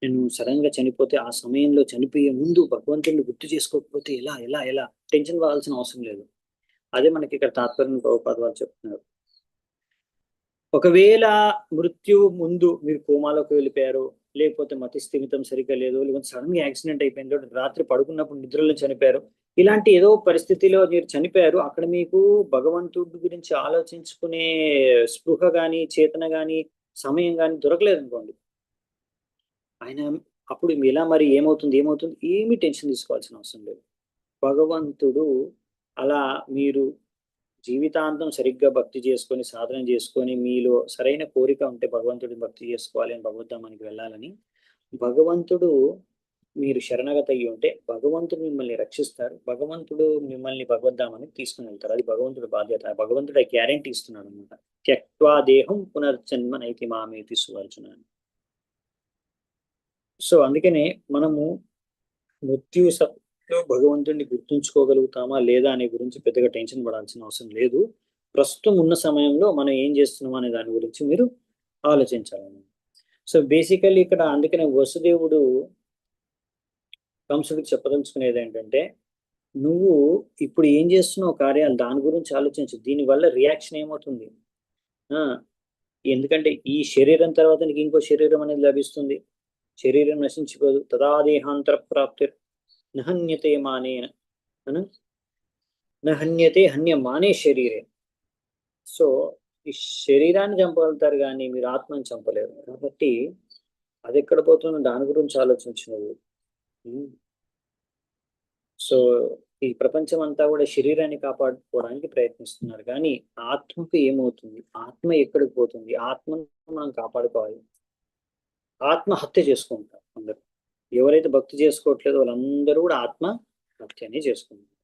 నేను సడన్ గా చనిపోతే, ఆ సమయంలో చనిపోయే ముందు భగవంతుడిని గుర్తు చేసుకోకపోతే ఎలా ఎలా ఎలా టెన్షన్ పడాల్సిన అవసరం లేదు. అదే మనకి ఇక్కడ తాత్పర్యం ప్రభుపాద వారు చెప్తున్నారు. ఒకవేళ మృత్యు ముందు మీరు కోమాలోకి వెళ్ళిపోయారు, లేకపోతే మతి స్థిమితం సరిగ్గా లేదు, లేకపోతే సడన్ గా యాక్సిడెంట్ అయిపోయిందో, రాత్రి పడుకున్నప్పుడు నిద్రలో చనిపోయారు, ఇలాంటి ఏదో పరిస్థితిలో మీరు చనిపోయారు, అక్కడ మీకు భగవంతుడి గురించి ఆలోచించుకునే స్పృహ కానీ, చేతన కానీ, సమయం కానీ దొరకలేదు అనుకోండి. ఆయన అప్పుడు ఇలా మరి ఏమవుతుంది ఏమవుతుంది ఏమీ టెన్షన్ తీసుకోవాల్సిన అవసరం లేదు. భగవంతుడు అలా మీరు జీవితాంతం సరిగ్గా భక్తి చేసుకొని, సాధన చేసుకొని, మీలో సరైన కోరిక ఉంటే భగవంతుడిని భక్తి చేసుకోవాలి అని భగవద్ధామానికి వెళ్ళాలని, భగవంతుడు మీరు శరణాగతి అయ్యి ఉంటే భగవంతుడు మిమ్మల్ని రక్షిస్తారు. భగవంతుడు మిమ్మల్ని భగవద్ధామానికి తీసుకుని వెళ్తారు. అది భగవంతుడి బాధ్యత. భగవంతుడు ఆ గ్యారెంటీ ఇస్తున్నాడు అనమాట. త్యక్వా దేహం పునర్జన్మ నైతి మామేతి సువర్జున. సో అందుకనే మనము మృత్యు లో భగవంతుడిని గుర్తుంచుకోగలుగుతామా లేదా అనే గురించి పెద్దగా టెన్షన్ పడాల్సిన అవసరం లేదు. ప్రస్తుతం ఉన్న సమయంలో మనం ఏం చేస్తున్నాం అనే దాని గురించి మీరు ఆలోచించాలి. సో బేసికల్లీ ఇక్కడ అందుకనే వసుదేవుడు కంసుడికి చెప్పదలుచుకునేది ఏంటంటే, నువ్వు ఇప్పుడు ఏం చేస్తున్నావు కార్యాలు దాని గురించి ఆలోచించు. దీనివల్ల రియాక్షన్ ఏమవుతుంది? ఆ ఎందుకంటే ఈ శరీరం తర్వాత నీకు ఇంకో శరీరం అనేది లభిస్తుంది. శరీరం నశించిపోదు. తదా దేహాంతర ప్రాప్తి నహన్యతే మానేన నహన్యతే హన్యమానే శరీరే. సో ఈ శరీరాన్ని చంపగలుగుతారు కానీ మీరు ఆత్మని చంపలేరు. కాబట్టి అది ఎక్కడ పోతుందో దాని గురించి ఆలోచించినవు. సో ఈ ప్రపంచం అంతా కూడా శరీరాన్ని కాపాడుకోవడానికి ప్రయత్నిస్తున్నారు, కానీ ఆత్మకు ఏమవుతుంది? ఆత్మ ఎక్కడికి పోతుంది? ఆత్మను మనం కాపాడుకోవాలి. ఆత్మహత్య చేసుకుంటారు అందరూ. ఎవరైతే భక్తి చేసుకోవట్లేదో వాళ్ళందరూ కూడా ఆత్మ హత్యనే చేసుకుంటారు.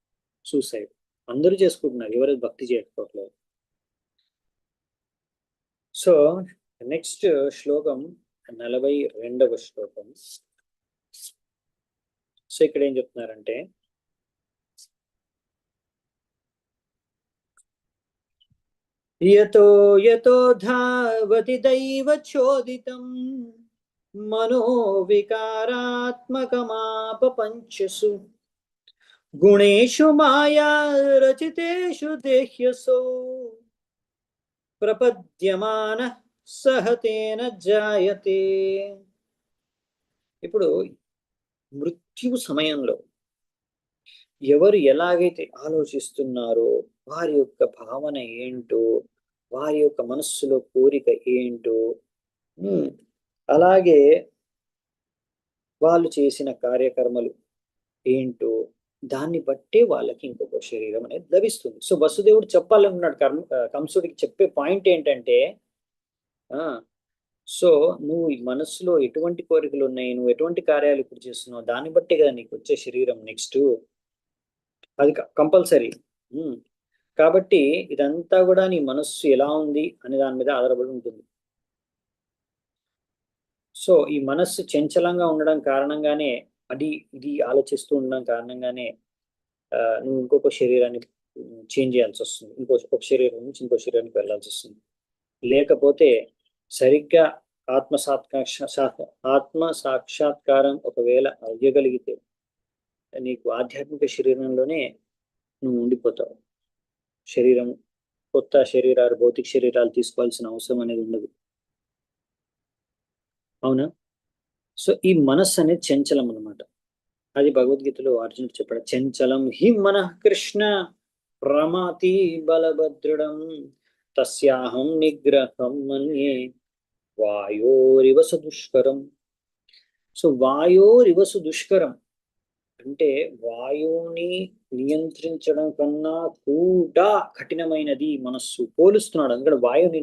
సూసైడ్ అందరూ చేసుకుంటున్నారు, ఎవరైతే భక్తి చేసుకోవట్లేదు. సో నెక్స్ట్ శ్లోకం 42వ శ్లోకం. సో ఇక్కడ ఏం చెప్తున్నారంటే, యతో యతో ధావతి దైవ చోదితం మనోవికారాత్మకమాపపంచసు గుణేషు మాయా రచితేషు దేహ్యసో ప్రపద్యమాన సహతేన జాయతే. ఇప్పుడు మృత్యు సమయంలో ఎవరు ఎలాగైతే ఆలోచిస్తున్నారో, వారి యొక్క భావన ఏంటో, వారి యొక్క మనస్సులో కోరిక ఏంటో, అలాగే వాళ్ళు చేసిన కార్యకర్మలు ఏంటో దాన్ని బట్టే వాళ్ళకి ఇంకొక శరీరం అనేది లభిస్తుంది. సో వసుదేవుడు చెప్పాలనుకున్నాడు కంసుడికి చెప్పే పాయింట్ ఏంటంటే, సో నువ్వు ఈ మనస్సులో ఎటువంటి కోరికలు ఉన్నాయి, నువ్వు ఎటువంటి కార్యాలు ఇప్పుడు చేస్తున్నావు, దాన్ని బట్టే కదా నీకు వచ్చే శరీరం నెక్స్ట్. అది కంపల్సరీ. కాబట్టి ఇదంతా కూడా నీ మనస్సు ఎలా ఉంది అనే దాని మీద ఆధారపడి ఉంటుంది. సో ఈ మనస్సు చంచలంగా ఉండడం కారణంగానే, ఇది ఆలోచిస్తూ ఉండడం కారణంగానే నువ్వు ఇంకొక శరీరాన్ని చేంజ్ చేయాల్సి వస్తుంది. ఒక శరీరం నుంచి ఇంకో శరీరానికి వెళ్ళాల్సి వస్తుంది. లేకపోతే సరిగ్గా ఆత్మ సాక్షాత్కారం ఒకవేళ అవ్వగలిగితే నీకు ఆధ్యాత్మిక శరీరంలోనే నువ్వు ఉండిపోతావు. శరీరం కొత్త శరీరాలు, భౌతిక శరీరాలు తీసుకోవాల్సిన అవసరం అనేది ఉండదు. అవునా? సో ఈ మనస్సు అనేది చంచలం అన్నమాట. అది భగవద్గీతలో అర్జునుడు చెప్పాడు, చంచలం హి మనః కృష్ణ ప్రమాతి బలభద్రుడం తస్యాహం నిగ్రహం మన్యే వాయోరివసు దుష్కరం. సో వాయోరివసు దుష్కరం అంటే వాయువుని నియంత్రించడం కన్నా కూడా కఠినమైనది మనస్సు. పోలుస్తున్నాడు. అందుకని వాయువుని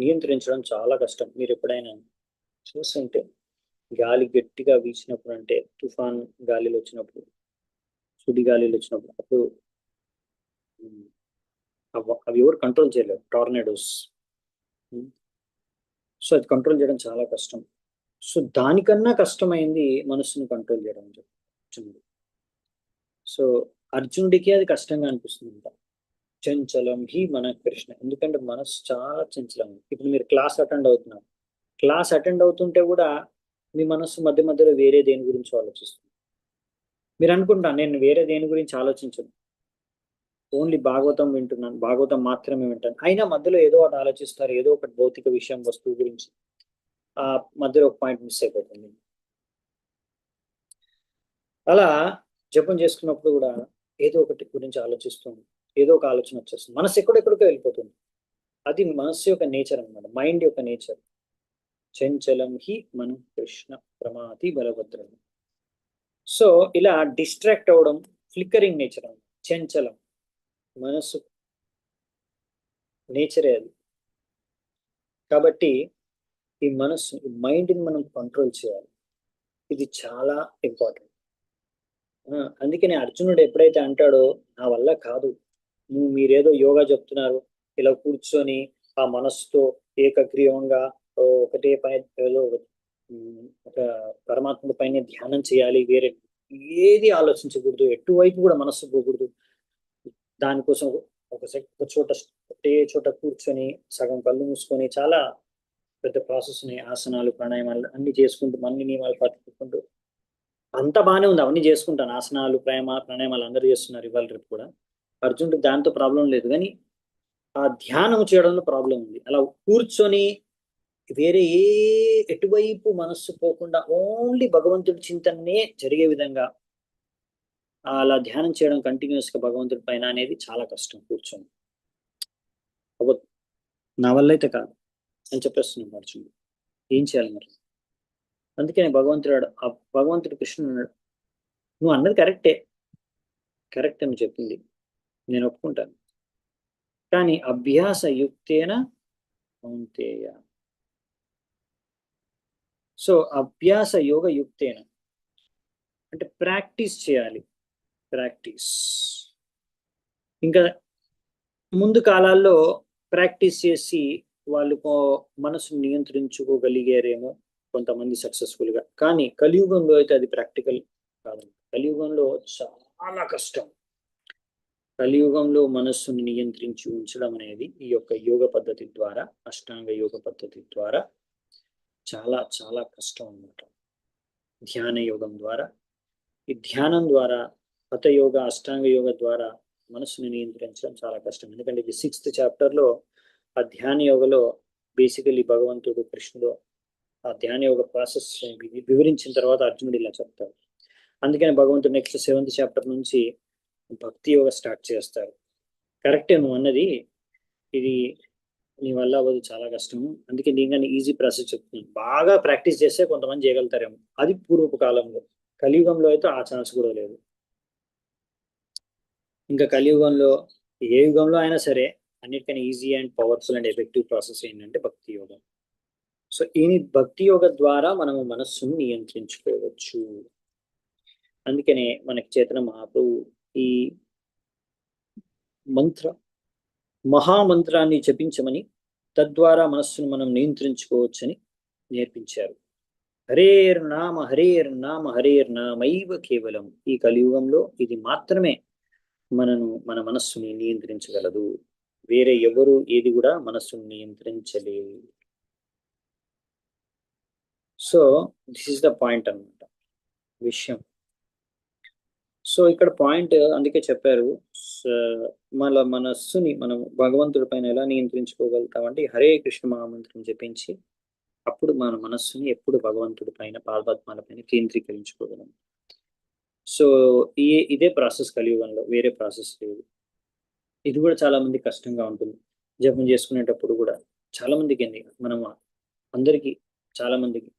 నియంత్రించడం చాలా కష్టం. మీరు ఎప్పుడైనా చూస్తుంటే గాలి గట్టిగా వీచినప్పుడు, అంటే తుఫాన్ గాలిలో వచ్చినప్పుడు, సుడి గాలిలో వచ్చినప్పుడు, అప్పుడు అవి ఎవరు కంట్రోల్ చేయలేరు, టార్నాడోస్. సో అది కంట్రోల్ చేయడం చాలా కష్టం. సో దానికన్నా కష్టమైంది మనస్సును కంట్రోల్ చేయడం అర్జునుడు. సో అర్జునుడికి అది కష్టంగా అనిపిస్తుంది. చంచలం హి మన కృష్ణ, ఎందుకంటే మనస్సు చాలా చంచలం. ఇప్పుడు మీరు క్లాస్ అటెండ్ అవుతున్నారు, క్లాస్ అటెండ్ అవుతుంటే కూడా మీ మనస్సు మధ్య మధ్యలో వేరే దేని గురించి ఆలోచిస్తుంది. మీరు అనుకుంటాను నేను వేరే దేని గురించి ఆలోచించను, ఓన్లీ భాగవతం వింటున్నాను, భాగవతం మాత్రమే వింటాను, అయినా మధ్యలో ఏదో ఒకటి ఆలోచిస్తారు, ఏదో ఒకటి భౌతిక విషయం, వస్తువు గురించి. ఆ మధ్యలో ఒక పాయింట్ మిస్ అయిపోతుంది. అలా జపం చేసుకున్నప్పుడు కూడా ఏదో ఒకటి గురించి ఆలోచిస్తుంది, ఏదో ఒక ఆలోచన వచ్చేస్తుంది, మనసు ఎక్కడెక్కడికో వెళ్ళిపోతుంది. అది మనస్సు యొక్క నేచర్ అన్నమాట, మైండ్ యొక్క నేచర్. చంచలం హి మనం కృష్ణ ప్రమాతి బలభద్రం. సో ఇలా డిస్ట్రాక్ట్ అవ్వడం ఫ్లిక్కరింగ్ నేచర్ అన్నమాట. చంచలం మనసు నేచరే అది. కాబట్టి ఈ మనస్సు, ఈ మైండ్ని మనం కంట్రోల్ చేయాలి. ఇది చాలా ఇంపార్టెంట్. అందుకని అర్జునుడు ఎప్పుడైతే అంటాడో నా వల్ల కాదు, మీరేదో యోగా చెప్తున్నారు, ఇలా కూర్చొని ఆ మనస్సుతో ఏకగ్రీవంగా ఒకటే పైన ఏదో ఒక పరమాత్మ పైన ధ్యానం చేయాలి, వేరే ఏది ఆలోచించకూడదు, ఎటువైపు కూడా మనస్సు పోకూడదు. దానికోసం ఒక చోట ఒకటే చోట కూర్చొని సగం కళ్ళు మూసుకొని చాలా పెద్ద ప్రాసెస్ ఉన్నాయి, ఆసనాలు ప్రాణాయామాలు అన్ని చేసుకుంటూ అన్ని నియమాలు పాటించుకుంటూ అంతా బాగానే ఉంది, అవన్నీ చేసుకుంటాను. ఆసనాలు ప్రాణాయామాలు అందరూ చేస్తున్నారు ఇవాళ రేపు కూడా. అర్జునుడికి దాంతో ప్రాబ్లం లేదు, కానీ ఆ ధ్యానం చేయడంలో ప్రాబ్లం ఉంది. అలా కూర్చొని వేరే ఎటువైపు మనస్సు పోకుండా ఓన్లీ భగవంతుడి చింతనే జరిగే విధంగా అలా ధ్యానం చేయడం కంటిన్యూస్ గా భగవంతుడి పైన అనేది చాలా కష్టం. కూర్చొని నా వల్ల అయితే కాదు అని చెప్పేస్తున్నాడు అర్జునుడు. ఏం చేయాలి మరి? అందుకని భగవంతుడు కృష్ణుడు అన్నాడు, నువ్వు అన్నది కరెక్ట్ అని చెప్పింది, నేను ఒప్పుకుంటాను. కానీ అభ్యాస యుక్తేన కౌంతేయ. సో అభ్యాస యోగ యుక్తేన అంటే ప్రాక్టీస్ చేయాలి. ప్రాక్టీస్ ఇంకా ముందు కాలాల్లో ప్రాక్టీస్ చేసి వాళ్ళు మనసును నియంత్రించుకోగలిగారేమో కొంతమంది సక్సెస్ఫుల్గా, కానీ కలియుగంలో అయితే అది ప్రాక్టికల్ కాదు. కలియుగంలో చాలా కష్టం. కలియుగంలో మనస్సును నియంత్రించి ఉంచడం అనేది ఈ యొక్క యోగ పద్ధతి ద్వారా, అష్టాంగ యోగ పద్ధతి ద్వారా చాలా చాలా కష్టం అన్నమాట. ధ్యాన యోగం ద్వారా, ఈ ధ్యానం ద్వారా, హఠయోగ అష్టాంగ యోగ ద్వారా మనసుని నియంత్రించడం చాలా కష్టం. ఎందుకంటే ఇది 6th చాప్టర్లో ఆ ధ్యాన యోగలో బేసికలీ భగవంతుడు కృష్ణుడు ఆ ధ్యాన యోగ ప్రాసెస్ వివరించిన తర్వాత అర్జునుడు ఇలా చెప్తాడు. అందుకని భగవంతుడు నెక్స్ట్ 7th చాప్టర్ నుంచి భక్తి యోగ స్టార్ట్ చేస్తారు. కరెక్టే నువ్వు అన్నది, ఇది నీ వల్ల అవ్వదు, చాలా కష్టము. అందుకే నేను ఈజీ ప్రాసెస్ చెప్తున్నాను. బాగా ప్రాక్టీస్ చేస్తే కొంతమంది చేయగలుగుతారేమో, అది పూర్వపు కాలంలో. కలియుగంలో అయితే ఆ ఛాన్స్ కూడా లేదు. ఇంకా కలియుగంలో ఏ యుగంలో అయినా సరే అన్నిటికన్నా easy and powerful and effective process ఏంటంటే భక్తి యోగం. సో ఈ భక్తి యోగ ద్వారా మనము మనస్సును నియంత్రించుకోవచ్చు. అందుకనే మనకి చేతన మహాప్రభు ఈ మహామంత్రాన్ని జపించమని, తద్వారా మనస్సును మనం నియంత్రించుకోవచ్చని నేర్పించారు. హరేర్నామ హరేర్నామైవ కేవలం. ఈ కలియుగంలో ఇది మాత్రమే మన మనస్సుని నియంత్రించగలదు. వేరే ఎవరు ఏది కూడా మనస్సును నియంత్రించలేదు. So this is the point అన్నమాట, విషయం. సో ఇక్కడ పాయింట్ అందుకే చెప్పారు, మన మనస్సుని మనం భగవంతుడి పైన ఎలా నియంత్రించుకోగలుగుతామంటే హరే కృష్ణ మహామంత్రం జపించి, అప్పుడు మన మనస్సుని ఎప్పుడు భగవంతుడి పైన పాదపద్మాల పైన కేంద్రీకరించుకోగలం. సో ఇదే ప్రాసెస్ కలియుగంలో, వేరే ప్రాసెస్ లేదు. ఇది కూడా చాలా మంది కష్టంగా ఉంటుంది. జపం చేసుకునేటప్పుడు కూడా చాలా మందికి మనం అందరికీ చాలా మందికి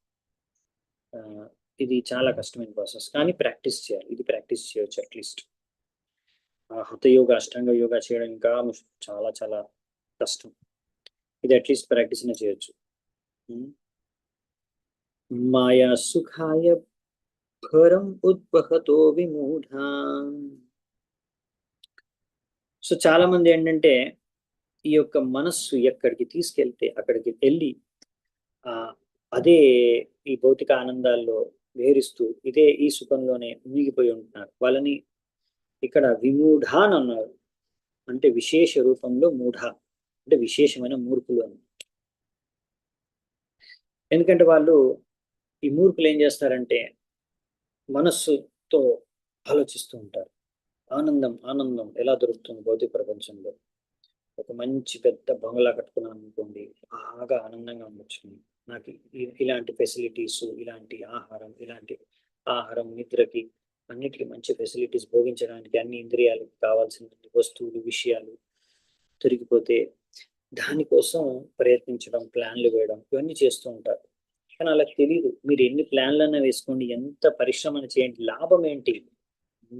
ఇది చాలా కష్టమైన ప్రాసెస్, కానీ ప్రాక్టీస్ చేయాలి. ఇది ప్రాక్టీస్ చేయొచ్చు అట్లీస్ట్. హఠయోగ అష్టాంగ యోగా చేయడం ఇంకా చాలా చాలా కష్టం. ఇది అట్లీస్ట్ ప్రాక్టీస్ అయినా చేయొచ్చు. మాయా సుఖాయ ఘోరం ఉద్వహతో విమూఢా. సో చాలా మంది ఏంటంటే ఈ యొక్క మనస్సు ఎక్కడికి తీసుకెళ్తే అక్కడికి వెళ్ళి అదే ఈ భౌతిక ఆనందాల్లో వేరిస్తూ ఇదే ఈ సుఖంలోనే మునిగిపోయి ఉంటున్నారు. వాళ్ళని ఇక్కడ విమూఢ అని అన్నారు. అంటే విశేష రూపంలో మూఢ అంటే విశేషమైన మూర్ఖులు అని. ఎందుకంటే వాళ్ళు ఈ మూర్ఖులు ఏం చేస్తారంటే మనస్సుతో ఆలోచిస్తూ ఉంటారు. ఆనందం ఎలా దొరుకుతుంది భౌతిక ప్రపంచంలో? ఒక మంచి పెద్ద బంగ్లా కట్టుకున్నాను అనుకోండి, బాగా ఆనందంగా ఉండొచ్చు. నాకు ఇలాంటి ఫెసిలిటీస్, ఇలాంటి ఆహారం నిద్రకి అన్నిటికీ మంచి ఫెసిలిటీస్ భోగించడానికి అన్ని ఇంద్రియాలకు కావాల్సిన వస్తువులు విషయాలు దొరికిపోతే దానికోసం ప్రయత్నించడం ప్లాన్లు వేయడం ఇవన్నీ చేస్తూ ఉంటారు. కానీ అలా తెలియదు. మీరు ఎన్ని ప్లాన్లన్నా వేసుకోండి, ఎంత పరిశ్రమను చేయండి, లాభం ఏంటి?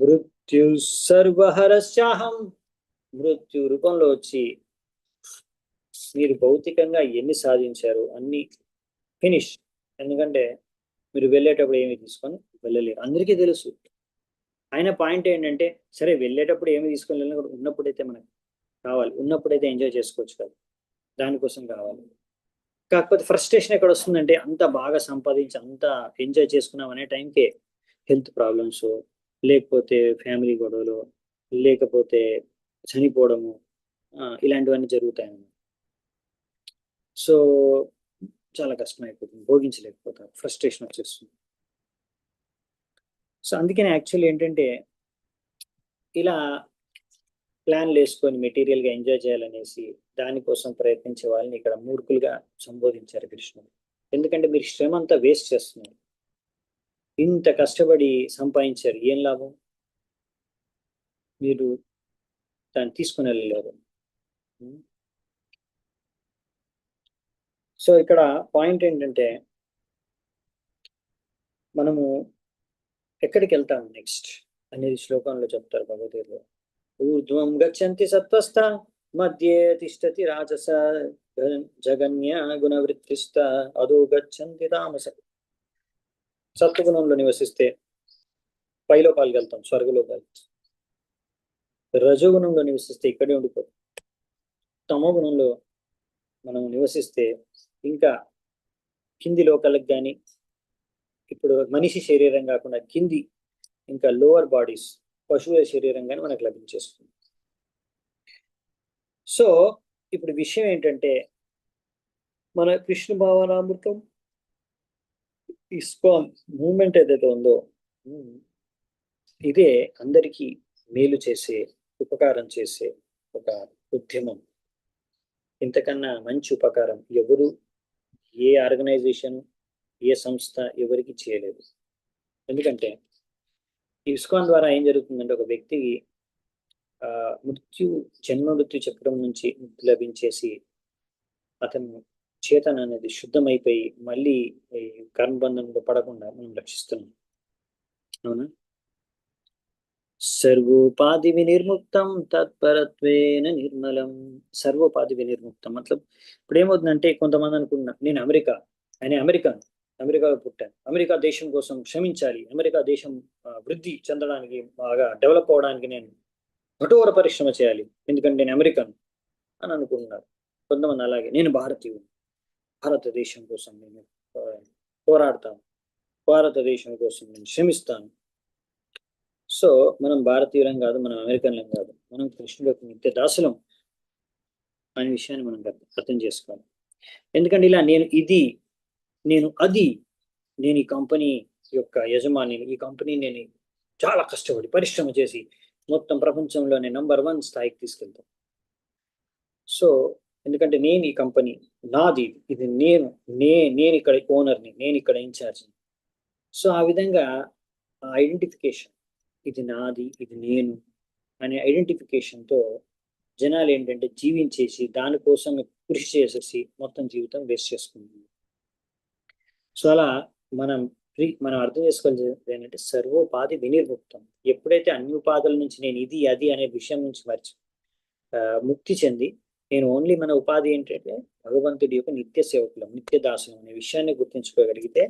మృత్యు సర్వహరస్యాహం, మృత్యు రూపంలో వచ్చి మీరు భౌతికంగా ఎన్ని సాధించారు అన్ని ఫినిష్. ఎందుకంటే మీరు వెళ్ళేటప్పుడు ఏమి తీసుకొని వెళ్ళలేరు, అందరికీ తెలుసు. ఆయన పాయింట్ ఏంటంటే సరే వెళ్ళేటప్పుడు ఏమి తీసుకొని వెళ్ళినా కూడా ఉన్నప్పుడైతే మనకు కావాలి, ఉన్నప్పుడైతే ఎంజాయ్ చేసుకోవచ్చు కదా, దానికోసం కావాలి. కాకపోతే ఫ్రస్ట్రేషన్ ఎక్కడ వస్తుందంటే అంత బాగా సంపాదించి అంత ఎంజాయ్ చేసుకున్నాం అనే టైంకే హెల్త్ ప్రాబ్లమ్స్, లేకపోతే ఫ్యామిలీ గొడవలు, లేకపోతే చనిపోవడము, ఇలాంటివన్నీ జరుగుతాయి. సో చాలా కష్టం అయిపోతుంది, భోగించలేకపోతారు, ఫ్రస్ట్రేషన్ వచ్చేస్తుంది. సో అందుకని యాక్చువల్లీ ఏంటంటే ఇలా ప్లాన్లు వేసుకొని మెటీరియల్గా ఎంజాయ్ చేయాలనేసి దానికోసం ప్రయత్నించే వాళ్ళని ఇక్కడ మూర్ఖులుగా సంబోధించారు కృష్ణుడు. ఎందుకంటే మీరు శ్రమ అంతా వేస్ట్ చేస్తున్నారు, ఇంత కష్టపడి సంపాదించారు, ఏం లాభం? మీరు దాన్ని తీసుకుని వెళ్ళలేరు. సో ఇక్కడ పాయింట్ ఏంటంటే మనము ఎక్కడికి వెళ్తాం నెక్స్ట్ అనేది శ్లోకంలో చెప్తారు భగవద్గీతలో. ఊర్ధ్వం గచ్చంతి సత్వస్థ మధ్యే తిష్టతి రాజస జగన్య గుణవృత్తిస్థ అదో గచ్చంతి తామస. సత్వగుణంలో నివసిస్తే పైలోకాలకు వెళ్తాం, స్వర్గలోకాలు. రజోగుణంలో నివసిస్తే ఇక్కడే ఉండిపోతాం. తమో గుణంలో మనం నివసిస్తే ఇంకా కింది లోకాలకు కానీ, ఇప్పుడు మనిషి శరీరం కాకుండా కింది ఇంకా లోవర్ బాడీస్ పశువుల శరీరం కానీ మనకు లభించేస్తుంది. సో ఇప్పుడు విషయం ఏంటంటే మన కృష్ణ భావనామృతం ఇస్కాన్ మూమెంట్ ఏదైతే ఉందో ఇదే అందరికీ మేలు చేసే, ఉపకారం చేసే ఒక ఉద్యమం. ఇంతకన్నా మంచి ఉపకారం ఎవరు, ఏ ఆర్గనైజేషన్, ఏ సంస్థ ఎవరికి చేయలేదు. ఎందుకంటే ఇస్కాన్ ద్వారా ఏం జరుగుతుందంటే ఒక వ్యక్తికి జన్మ మృత్యు చక్రం నుంచి ముక్తి లభించేసి అతను చేతన అనేది శుద్ధమైపోయి మళ్ళీ కర్మబంధంలో పడకుండా మనం రక్షిస్తున్నాం. అవునా? సర్వోపాధి వినిర్ముక్తం తత్పరత్వేన నిర్మలం. సర్వోపాధి వినిర్ముక్తం మతలబ్ ఇప్పుడు ఏమవుతుందంటే కొంతమంది అనుకుంటున్నారు నేను అమెరికాలో పుట్టాను, అమెరికా దేశం కోసం శ్రమించాలి, అమెరికా దేశం వృద్ధి చెందడానికి బాగా డెవలప్ అవడానికి నేను కఠోర పరిశ్రమ చేయాలి ఎందుకంటే నేను అమెరికన్ అని అనుకుంటున్నారు. కొంతమంది అలాగే నేను భారతీయుడు, భారతదేశం కోసం నేను పోరాడతాను, భారతదేశం కోసం నేను శ్రమిస్తాను. సో మనం భారతీయులం కాదు, మనం అమెరికన్లం కాదు, మనం కృష్ణుడు యొక్క నిత్య దాసులం అనే విషయాన్ని మనం అర్థం చేసుకోవాలి. ఎందుకంటే ఇలా నేను ఇది, నేను అది, నేను ఈ కంపెనీ యొక్క యజమాని, ఈ కంపెనీ నేను చాలా కష్టపడి పరిశ్రమ చేసి మొత్తం ప్రపంచంలోనే నంబర్ 1 స్థాయికి తీసుకెళ్తాను. సో ఎందుకంటే నేను ఈ కంపెనీ నాది, ఇది నేను ఇక్కడ ఓనర్ని, నేను ఇక్కడ ఇన్ఛార్జ్ని. సో ఆ విధంగా ఐడెంటిఫికేషన్, ఇది నాది, ఇది నేను అనే ఐడెంటిఫికేషన్తో జనాలు ఏంటంటే జీవించేసి దానికోసం కృషి చేసేసి మొత్తం జీవితం వేస్ట్ చేసుకుంటుంది. సో అలా మనం అర్థం చేసుకోవాల్సింది ఏంటంటే సర్వోపాధి వినిర్ముక్తం. ఎప్పుడైతే అన్ని ఉపాధుల నుంచి నేను ఇది అది అనే విషయం నుంచి ముక్తి చెంది నేను ఓన్లీ మన ఉపాధి ఏంటంటే భగవంతుడి యొక్క నిత్య సేవకులం, నిత్య దాసులం అనే విషయాన్ని గుర్తించుకోగలిగితే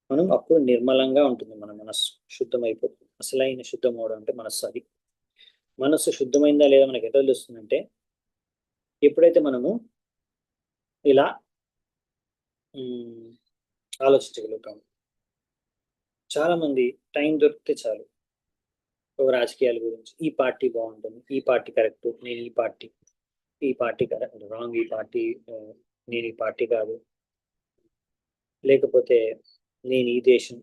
మనం అప్పుడు నిర్మలంగా ఉంటుంది మన మనస్సు, శుద్ధమైపోతుంది. అసలైన శుద్ధం అవడం అంటే మనస్సు. అది మనస్సు శుద్ధమైందా లేదా మనకి ఎట్లా తెలుస్తుందంటే ఎప్పుడైతే మనము ఇలా ఆలోచించగలుగుతాము. చాలా మంది టైం దొరికితే చాలు రాజకీయాల గురించి, ఈ పార్టీ బాగుంటుంది, ఈ పార్టీ కరెక్ట్, నేను ఈ పార్టీ కరెక్ట్, రాంగ్, ఈ పార్టీ నేను ఈ పార్టీ కాదు, లేకపోతే నేను ఈ దేశం,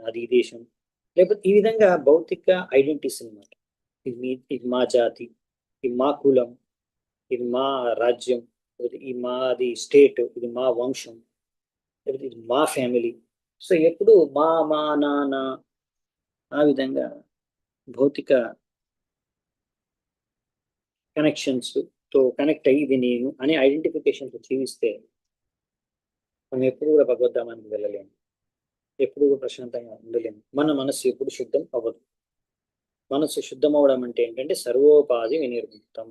అది ఈ దేశం, లేకపోతే ఈ విధంగా భౌతిక ఐడెంటిటీస్ అనమాట. ఇది మా జాతి, ఇది మా కులం, ఇది మా రాజ్యం, ఇది మాది స్టేట్, ఇది మా వంశం, లేకపోతే ఇది మా ఫ్యామిలీ. సో ఎప్పుడు మా నాన్న ఆ విధంగా భౌతిక కనెక్షన్స్ తో కనెక్ట్ అయ్యి ఇది నేను అనే ఐడెంటిఫికేషన్ జీవిస్తే మనం ఎప్పుడు కూడా భగవద్ధామానికి వెళ్ళలేము, ఎప్పుడు కూడా ప్రశాంతంగా ఉండలేము. మన మనస్సు ఎప్పుడు శుద్ధం అవ్వదు. మనస్సు శుద్ధం అవ్వడం అంటే ఏంటంటే సర్వోపాధి వినిర్ముక్తం.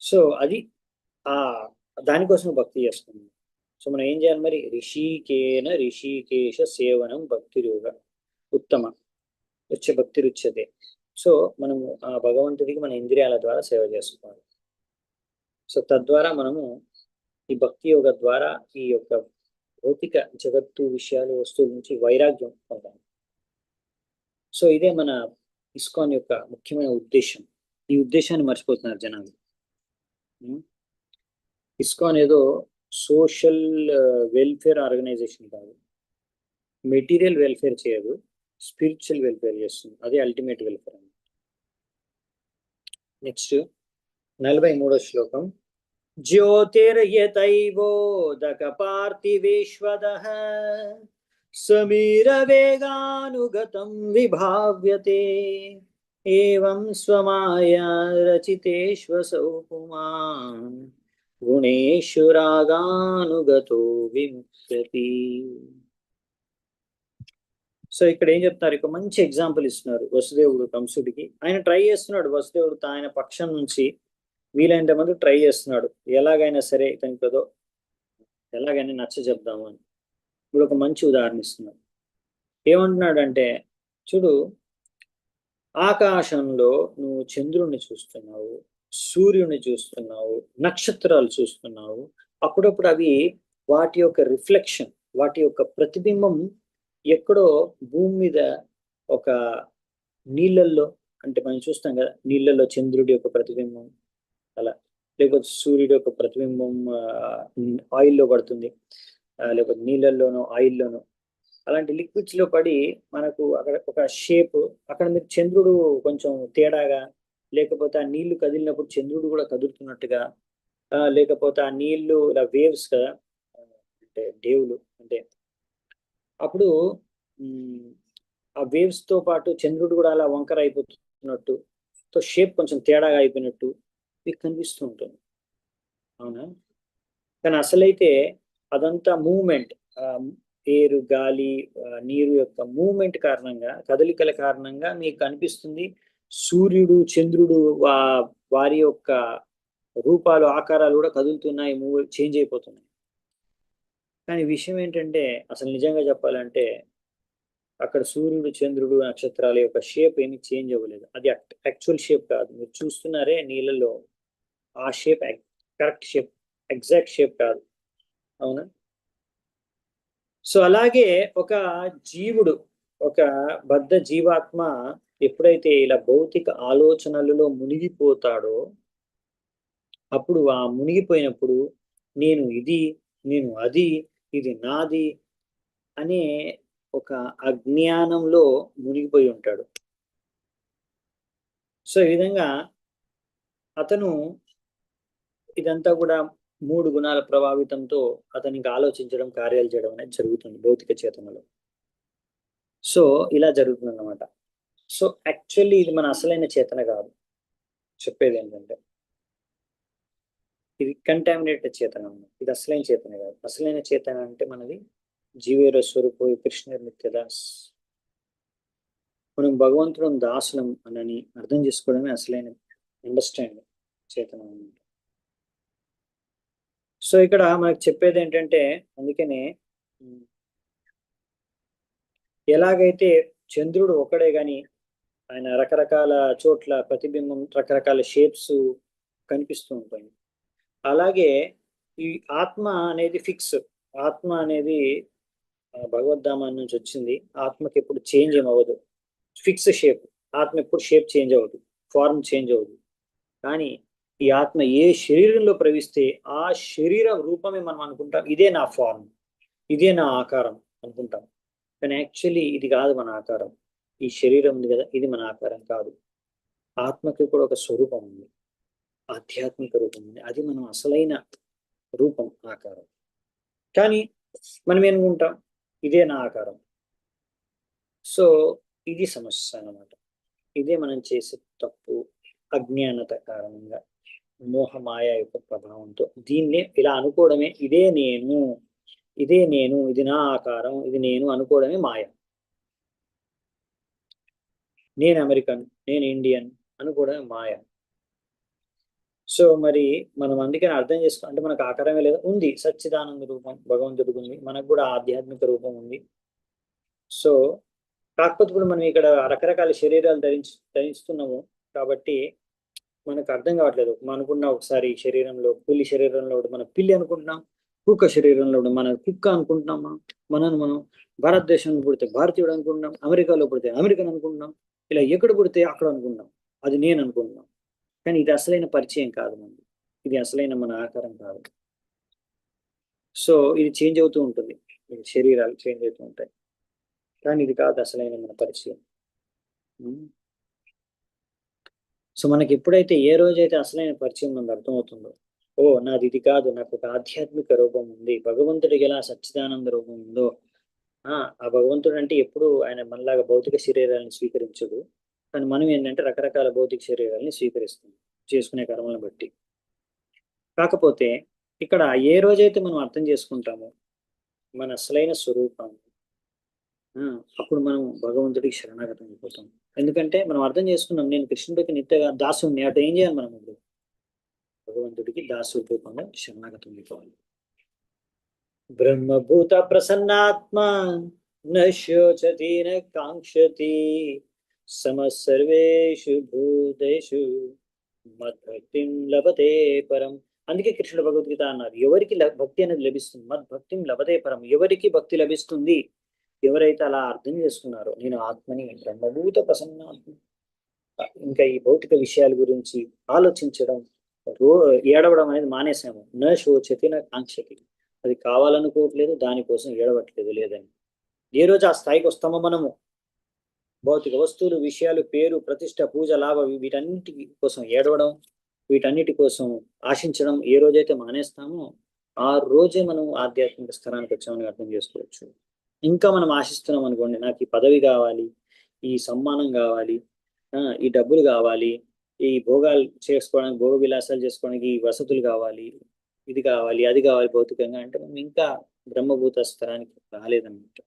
సో అది ఆ దానికోసం భక్తి చేస్తుంది. సో మనం ఏం చేయాలి మరి? ఋషికేశ సేవనం భక్తి యోగ ఉత్తమ వచ్చే భక్తి రుచ్యతే. సో మనము ఆ భగవంతుడికి మన ఇంద్రియాల ద్వారా సేవ చేసుకోవాలి. సో తద్వారా మనము ఈ భక్తి యోగ ద్వారా ఈ యొక్క భౌతిక జగత్తు విషయాలు వస్తువుల నుంచి వైరాగ్యం పొందాలి. సో ఇదే మన ఇస్కాన్ యొక్క ముఖ్యమైన ఉద్దేశం. ఈ ఉద్దేశాన్ని మర్చిపోతున్నారు జనాలు. ఇస్కాన్ ఏదో సోషల్ వెల్ఫేర్ ఆర్గనైజేషన్ కాదు, మెటీరియల్ వెల్ఫేర్ చేయదు, స్పిరిచువల్ వెల్ఫేర్ చేస్తుంది. అదే అల్టిమేట్ వెల్ఫేర్ అని. నెక్స్ట్ 43వ శ్లోకం. జ్యోతిర్యతైవోదక పార్థివేశ్వదః సమీరవేగానుగతం విభావ్యతే ఏవం స్వమాయా రచితేష్వసౌ పుమాన్ గుణేషు రాగానుగతో విముక్తి. సో ఇక్కడ ఏం చెప్తారు? ఇక మంచి ఎగ్జాంపుల్ ఇస్తున్నారు వసుదేవుడు కంసుడికి. ఆయన ట్రై చేస్తున్నాడు, వసుదేవుడు ఆయన పక్షం నుంచి వీలైనంత మంది ట్రై చేస్తున్నాడు, ఎలాగైనా సరే ఇతనికి ఏదో ఎలాగైనా నచ్చ చెప్దాము అని. ఇప్పుడు ఒక మంచి ఉదాహరణ ఇస్తున్నాడు. ఏమంటున్నాడంటే, చూడు, ఆకాశంలో నువ్వు చంద్రుణ్ణి చూస్తున్నావు, సూర్యుని చూస్తున్నావు, నక్షత్రాలు చూస్తున్నావు. అప్పుడప్పుడు అవి వాటి యొక్క రిఫ్లెక్షన్, వాటి యొక్క ప్రతిబింబం ఎక్కడో భూమి మీద ఒక నీళ్ళల్లో, అంటే మనం చూస్తాం కదా నీళ్ళల్లో చంద్రుడి యొక్క ప్రతిబింబం అలా, లేకపోతే సూర్యుడి యొక్క ప్రతిబింబం ఆయిల్లో పడుతుంది, లేకపోతే నీళ్ళల్లోనో ఆయిల్లోనో, అలాంటి లిక్విడ్స్ లో పడి మనకు అక్కడ ఒక షేప్, అక్కడ మీరు చంద్రుడు కొంచెం తేడాగా, లేకపోతే ఆ నీళ్లు కదిలినప్పుడు చంద్రుడు కూడా కదులుతున్నట్టుగా, లేకపోతే ఆ నీళ్లు ఇలా వేవ్స్ కదా, అంటే దేవులు అంటే అప్పుడు ఆ వేవ్స్ తో పాటు చంద్రుడు కూడా అలా వంకర అయిపోతున్నట్టు, సో షేప్ కొంచెం తేడాగా అయిపోయినట్టు మీకు కనిపిస్తూ ఉంటుంది, అవునా? కానీ అసలైతే అదంతా మూమెంట్, ఎయిర్ గాలి నీరు యొక్క మూమెంట్ కారణంగా, కదలికల కారణంగా మీకు కనిపిస్తుంది. సూర్యుడు చంద్రుడు వారి యొక్క రూపాలు ఆకారాలు కూడా కదులుతున్నాయి, చేంజ్ అయిపోతున్నాయి. కానీ విషయం ఏంటంటే, అసలు నిజంగా చెప్పాలంటే అక్కడ సూర్యుడు చంద్రుడు నక్షత్రాల యొక్క షేప్ ఏమి చేంజ్ అవ్వలేదు. అది యాక్చువల్ షేప్ కాదు. మీరు చూస్తున్నారే నీళ్ళలో, ఆ shape correct shape, exact shape కాదు, అవునా? సో అలాగే ఒక జీవుడు, ఒక బద్ధ జీవాత్మ ఎప్పుడైతే ఇలా భౌతిక ఆలోచనలలో మునిగిపోతాడో, అప్పుడు ఆ మునిగిపోయినప్పుడు నేను ఇది, నేను అది, ఇది నాది అనే ఒక అజ్ఞానంలో మునిగిపోయి ఉంటాడు. సో ఈ విధంగా అతను ఇదంతా కూడా 3 గుణాల ప్రభావితంతో అతనికి ఆలోచించడం, కార్యాలు చేయడం అనేది జరుగుతుంది భౌతిక చేతనలో. సో ఇలా జరుగుతుంది అన్నమాట. సో యాక్చువల్లీ ఇది మన అసలైన చేతన కాదు. చెప్పేది ఏంటంటే, ఇది కంటామినేటెడ్ చేతన, ఇది అసలైన చేతన కాదు. అసలైన చేతన అంటే మనది జీవేర స్వరూప కృష్ణ నిత్యదాస్. మనం భగవంతుడు దాసులం అని అర్థం చేసుకోవడమే అసలైన అండర్స్టాండింగ్ చేతన అన్నమాట. సో ఇక్కడ మనకు చెప్పేది ఏంటంటే, అందుకనే ఎలాగైతే చంద్రుడు ఒకడే గాని ఆయన రకరకాల చోట్ల ప్రతిబింబం, రకరకాల షేప్స్ కనిపిస్తూ ఉంటాయి, అలాగే ఈ ఆత్మ అనేది ఫిక్స్. ఆత్మ అనేది భగవద్ధామం నుంచి వచ్చింది. ఆత్మకి ఎప్పుడు చేంజ్ ఏమవ్వదు, ఫిక్స్ షేప్. ఆత్మ ఎప్పుడు షేప్ చేంజ్ అవ్వదు, ఫార్మ్ చేంజ్ అవ్వదు. కానీ ఈ ఆత్మ ఏ శరీరంలో ప్రవేశిస్తే ఆ శరీర రూపమే మనం అనుకుంటాం, ఇదే నా ఫార్మ్, ఇదే నా ఆకారం అనుకుంటాం. కానీ యాక్చువల్లీ ఇది కాదు మన ఆకారం. ఈ శరీరం ఉంది కదా, ఇది మన ఆకారం కాదు. ఆత్మకి కూడా ఒక స్వరూపం ఉంది, ఆధ్యాత్మిక రూపం ఉంది, అది మనం అసలైన రూపం, ఆకారం. కానీ మనం ఏమనుకుంటాం, ఇదే నా ఆకారం. సో ఇది సమస్య అన్నమాట. ఇదే మనం చేసే తప్పు, అజ్ఞానత కారణంగా, మోహమాయ యొక్క ప్రభావంతో దీన్నే ఇలా అనుకోవడమే, ఇదే నేను, ఇది నా ఆకారం, ఇది నేను అనుకోవడమే మాయ. నేను అమెరికన్, నేను ఇండియన్ అనుకోవడమే మాయ. సో మరి మనం అందుకని అర్థం చేసుకో, అంటే మనకు ఆకారమే లేదా, ఉంది సచ్చిదానంద రూపం భగవంతుడికి ఉంది, మనకు కూడా ఆధ్యాత్మిక రూపం ఉంది. సో కాకపోతే ఇప్పుడు మనం ఇక్కడ రకరకాల శరీరాలు ధరిస్తున్నాము కాబట్టి మనకు అర్థం కావట్లేదు. మనం అనుకున్న ఒకసారి శరీరంలో పులి శరీరంలో మన పిల్లి అనుకుంటున్నాం, కుక్క శరీరంలో మన కుక్క అనుకుంటున్నాం, మనం భారతదేశంలో పుడితే భారతీయుడు అనుకుంటున్నాం, అమెరికాలో పుడితే అమెరికన్ అనుకుంటున్నాం, ఇలా ఎక్కడ పుడితే అక్కడ అనుకుంటున్నాం, అది నేను అనుకుంటున్నాం. కానీ ఇది అసలైన పరిచయం కాదు మనది, ఇది అసలైన మన ఆకారం కాదు. సో ఇది చేంజ్ అవుతూ ఉంటుంది, శరీరాలు చేంజ్ అవుతూ ఉంటాయి, కానీ ఇది కాదు అసలైన మన పరిచయం. సో మనకి ఎప్పుడైతే ఏ రోజైతే అసలైన పరిచయం మనకు అర్థమవుతుందో, ఓ నాది ఇది కాదు, నాకు ఒక ఆధ్యాత్మిక రూపం ఉంది, భగవంతుడికి ఎలా సచ్చిదానంద రూపం ఉందో, ఆ భగవంతుడు అంటే ఎప్పుడు ఆయన మనలాగా భౌతిక శరీరాలను స్వీకరించడు, కానీ మనం ఏంటంటే రకరకాల భౌతిక శరీరాలని స్వీకరిస్తాం చేసుకునే కర్మలను బట్టి. కాకపోతే ఇక్కడ ఏ రోజైతే మనం అర్థం చేసుకుంటామో మన అసలైన స్వరూపాన్ని, అప్పుడు మనం భగవంతుడికి శరణాగతం అయిపోతాం. ఎందుకంటే మనం అర్థం చేసుకున్నాం, నేను కృష్ణుడికి నిత్యగా దాసుని, అటు ఏం చేయాలి మనం ఇప్పుడు, భగవంతుడికి దాసు రూపంగా శరణాగతం అయిపోవాలి. బ్రహ్మభూత ప్రసన్నాత్మ నశోచతి కాంక్షతి సమసర్వేషు భూతేషు మద్భక్తిం లభతే పరం. అందుకే కృష్ణుడు భగవద్గీత అన్నారు, ఎవరికి భక్తి అనేది లభిస్తుంది, మద్భక్తిం లభతే పరం, ఎవరికి భక్తి లభిస్తుంది, ఎవరైతే అలా అర్థం చేసుకున్నారో నేను ఆత్మని, బ్రహ్మభూత ప్రసన్నాత్మ, ఇంకా ఈ భౌతిక విషయాల గురించి ఆలోచించడం, ఏడవడం అనేది మానేసాము. న శోచతి నా కాంక్షతి, అది కావాలనుకోవట్లేదు, దానికోసం ఏడవట్లేదు లేదని. ఏ రోజు ఆ స్థాయికి వస్తామో మనము, భౌతిక వస్తువులు, విషయాలు, పేరు, ప్రతిష్ట, పూజ, లాభ, వీటన్నిటి కోసం ఏడవడం, వీటన్నిటి కోసం ఆశించడం ఏ రోజైతే మానేస్తామో ఆ రోజే మనం ఆధ్యాత్మిక స్థానానికి వచ్చామని అర్థం చేసుకోవచ్చు. ఇంకా మనం ఆశిస్తున్నాం అనుకోండి, నాకు ఈ పదవి కావాలి, ఈ సమ్మానం కావాలి, ఈ డబ్బులు కావాలి, ఈ భోగాలు చేసుకోవడానికి, భోగ విలాసాలు చేసుకోవడానికి ఈ వసతులు కావాలి, ఇది కావాలి, అది కావాలి భౌతికంగా, అంటే మనం ఇంకా బ్రహ్మభూత స్థానానికి రాలేదన్నమాట.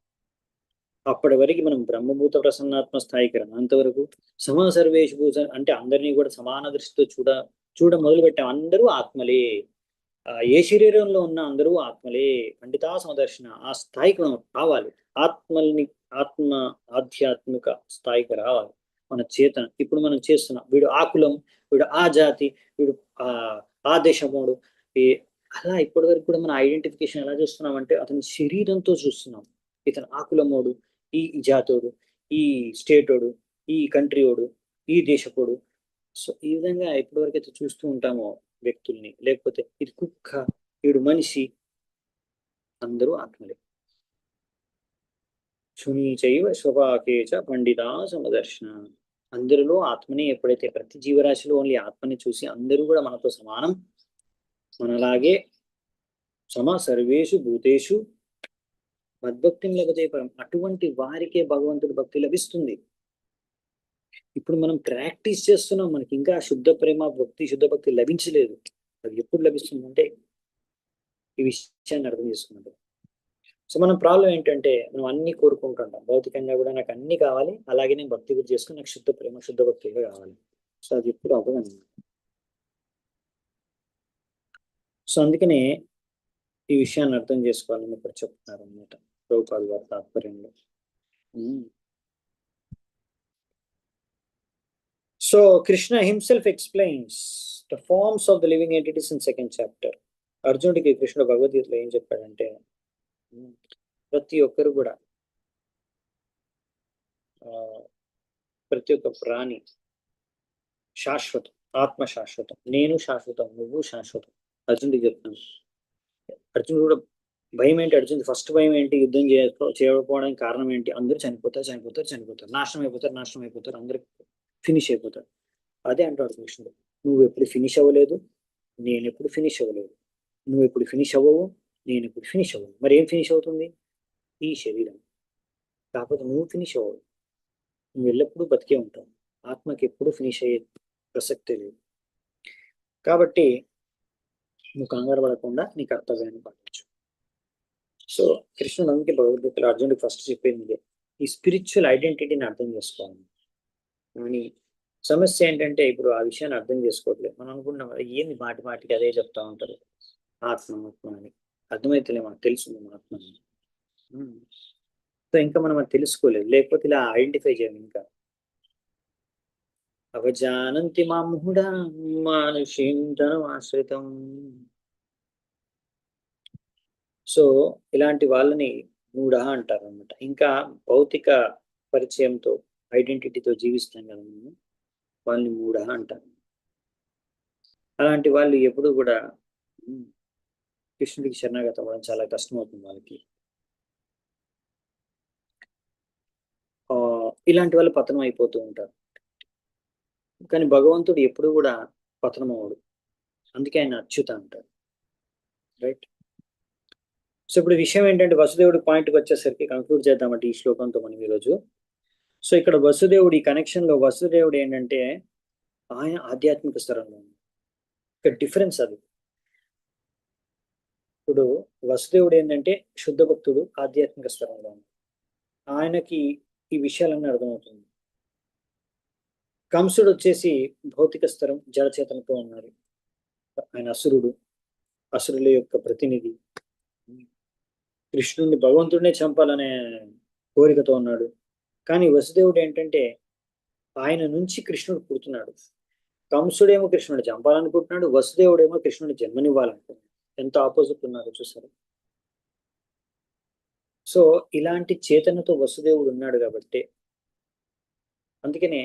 అప్పటి వరకు మనం బ్రహ్మభూత ప్రసన్నాత్మ స్థాయికి అంతవరకు సమా సర్వేషు భూత అంటే అందరినీ కూడా సమాన దృష్టితో చూడ మొదలు పెట్టాం. అందరూ ఆత్మలే, ఏ శరీరంలో ఉన్న అందరూ ఆత్మలే, పండితా సమదర్శన, ఆ స్థాయికి మనం రావాలి. ఆత్మ ఆధ్యాత్మిక స్థాయికి రావాలి మన చేతన. ఇప్పుడు మనం చేస్తున్నాం, వీడు ఆ కులం, వీడు ఆ జాతి, వీడు ఆ దేశముడు, అలా ఇప్పటి వరకు కూడా మన ఐడెంటిఫికేషన్ ఎలా చూస్తున్నాం అంటే అతని శరీరంతో చూస్తున్నాం. ఇతను ఆ కులమోడు, ఈ జాతోడు, ఈ స్టేటోడు, ఈ కంట్రీ ఓడు, ఈ దేశపోడు. సో ఈ విధంగా ఎప్పటివరకు అయితే చూస్తూ ఉంటామో వ్యక్తుల్ని, లేకపోతే ఇది కుక్క, వీడు మనిషి, అందరూ ఆత్మలే. శునీచైవ స్వపాకేచ పండితా సమదర్శన, అందరిలో ఆత్మని, ఎప్పుడైతే ప్రతి జీవరాశిలో ఓన్లీ ఆత్మని చూసి అందరూ కూడా మనతో సమానం, మనలాగే సర్వేషు భూతేషు మద్భక్తిం లభతే పరం, అటువంటి వారికే భగవంతుడి భక్తి లభిస్తుంది. ఇప్పుడు మనం ప్రాక్టీస్ చేస్తున్నాం, మనకి ఇంకా శుద్ధ ప్రేమ భక్తి, శుద్ధ భక్తి లభించలేదు. అది ఎప్పుడు లభిస్తుందంటే ఈ విషయాన్ని అర్థం చేసుకున్నది. సో మన ప్రాబ్లం ఏంటంటే మనం అన్ని కోరుకుంటుంటాం, భౌతికంగా కూడా నాకు అన్ని కావాలి, అలాగే నేను భక్తి గురించి చేసుకుని నాకు శుద్ధ ప్రేమ, శుద్ధ భక్తి కావాలి. సో అది ఎప్పుడు అవ్వదండి. సో అందుకనే ఈ విషయాన్ని అర్థం చేసుకోవాలని ఇక్కడ చెప్తున్నారు అన్నమాట ప్రభుపాద వారి తాత్పర్యంలో. So Krishna himself explains the forms of the living entities in second chapter. అర్జునుడికి కృష్ణుడు భగవద్గీతలో ఏం చెప్పాడంటే, ప్రతి ఒక్కరు కూడా, ప్రతి ఒక్క ప్రాణి శాశ్వతం, ఆత్మ శాశ్వతం, నేను శాశ్వతం, నువ్వు శాశ్వతం అర్జునుడికి చెప్తాను. అర్జునుడు కూడా భయం ఏంటి, అర్జునుడు ఫస్ట్ భయం ఏంటి, యుద్ధం చేయకపోవడానికి కారణం ఏంటి, అందరూ చనిపోతారు, నాశనం అయిపోతారు, అందరూ ఫినిష్ అయిపోతారు. అదే అంటాడు కృష్ణుడు, నువ్వు ఎప్పుడు ఫినిష్ అవ్వలేదు, నేను ఎప్పుడు ఫినిష్ అవ్వలేదు, నువ్వు ఎప్పుడు ఫినిష్ అవ్వవు, నేను ఎప్పుడు ఫినిష్ అవ్వను. మరి ఏం ఫినిష్ అవుతుంది, ఈ శరీరం. కాకపోతే నువ్వు ఫినిష్ అవ్వవు, నువ్వు ఎల్లప్పుడూ బతికే ఉంటావు. ఆత్మకి ఎప్పుడు ఫినిష్ అయ్యే ప్రసక్తే లేదు. కాబట్టి నువ్వు కంగారు పడకుండా నీ కర్తవ్యాన్ని పాటించు. సో కృష్ణుడు అందుకే భగవద్గీతలో అర్జునుడికి ఫస్ట్ చెప్పింది ఇదే, ఈ స్పిరిచువల్ ఐడెంటిటీని అర్థం చేసుకోవాలి. కానీ సమస్య ఏంటంటే ఇప్పుడు ఆ విషయాన్ని అర్థం చేసుకోవట్లేదు. మనం అనుకుంటున్నాం కదా, ఏంది మాటి మాటికి అదే చెప్తా ఉంటారు, ఆత్మ ఆత్మ అని. అర్థమైతలే, మనకు తెలుసు మన ఆత్మ అని. సో ఇంకా మనం అది తెలుసుకోలేదు, లేకపోతే ఇలా ఐడెంటిఫై చేయం. ఇంకా అవజానంతి మాముడా మానుషీం ఆశ్రితం. సో ఇలాంటి వాళ్ళని మూఢ అంటారు అనమాట. ఇంకా భౌతిక పరిచయంతో ఐడెంటిటీతో జీవిస్తాం కదా మనం, వాళ్ళని మూఢ అంటారు. అలాంటి వాళ్ళు ఎప్పుడు కూడా కృష్ణుడికి శరణాగతం అవ్వడం చాలా కష్టం అవుతుంది వాళ్ళకి. ఇలాంటి వాళ్ళు పతనం అయిపోతూ ఉంటారు. కానీ భగవంతుడు ఎప్పుడు కూడా పతనం అవ్వడు, అందుకే ఆయన అచ్యుత అంటారు. రైట్. సో ఇప్పుడు విషయం ఏంటంటే వసుదేవుడి పాయింట్కి వచ్చేసరికి కంక్లూడ్ చేద్దామంటే ఈ శ్లోకంతో మనం ఈరోజు. సో ఇక్కడ వసుదేవుడు, ఈ కనెక్షన్ లో వసుదేవుడు ఏంటంటే ఆయన ఆధ్యాత్మిక స్థరంలో, ఇక్కడ డిఫరెన్స్ అది. ఇప్పుడు వసుదేవుడు ఏంటంటే శుద్ధ భక్తుడు, ఆధ్యాత్మిక స్థరంలో ఉంది, ఆయనకి ఈ విషయాలన్నీ అర్థమవుతుంది. కంసుడు వచ్చేసి భౌతిక స్థరం, జడచేతనతో ఉన్నారు. ఆయన అసురుడు, అసురుల యొక్క ప్రతినిధి. కృష్ణుడిని, భగవంతుడినే చంపాలనే కోరికతో ఉన్నాడు. కానీ వసుదేవుడు ఏంటంటే ఆయన నుంచి కృష్ణుడు పుడుతున్నాడు. కంసుడేమో కృష్ణుడు చంపాలనుకుంటున్నాడు, వసుదేవుడేమో కృష్ణుడి జన్మనివ్వాలనుకుంటున్నాడు. ఎంత ఆపోజిట్ ఉన్నారు చూసారు. సో ఇలాంటి చేతనతో వసుదేవుడు ఉన్నాడు కాబట్టి అందుకనే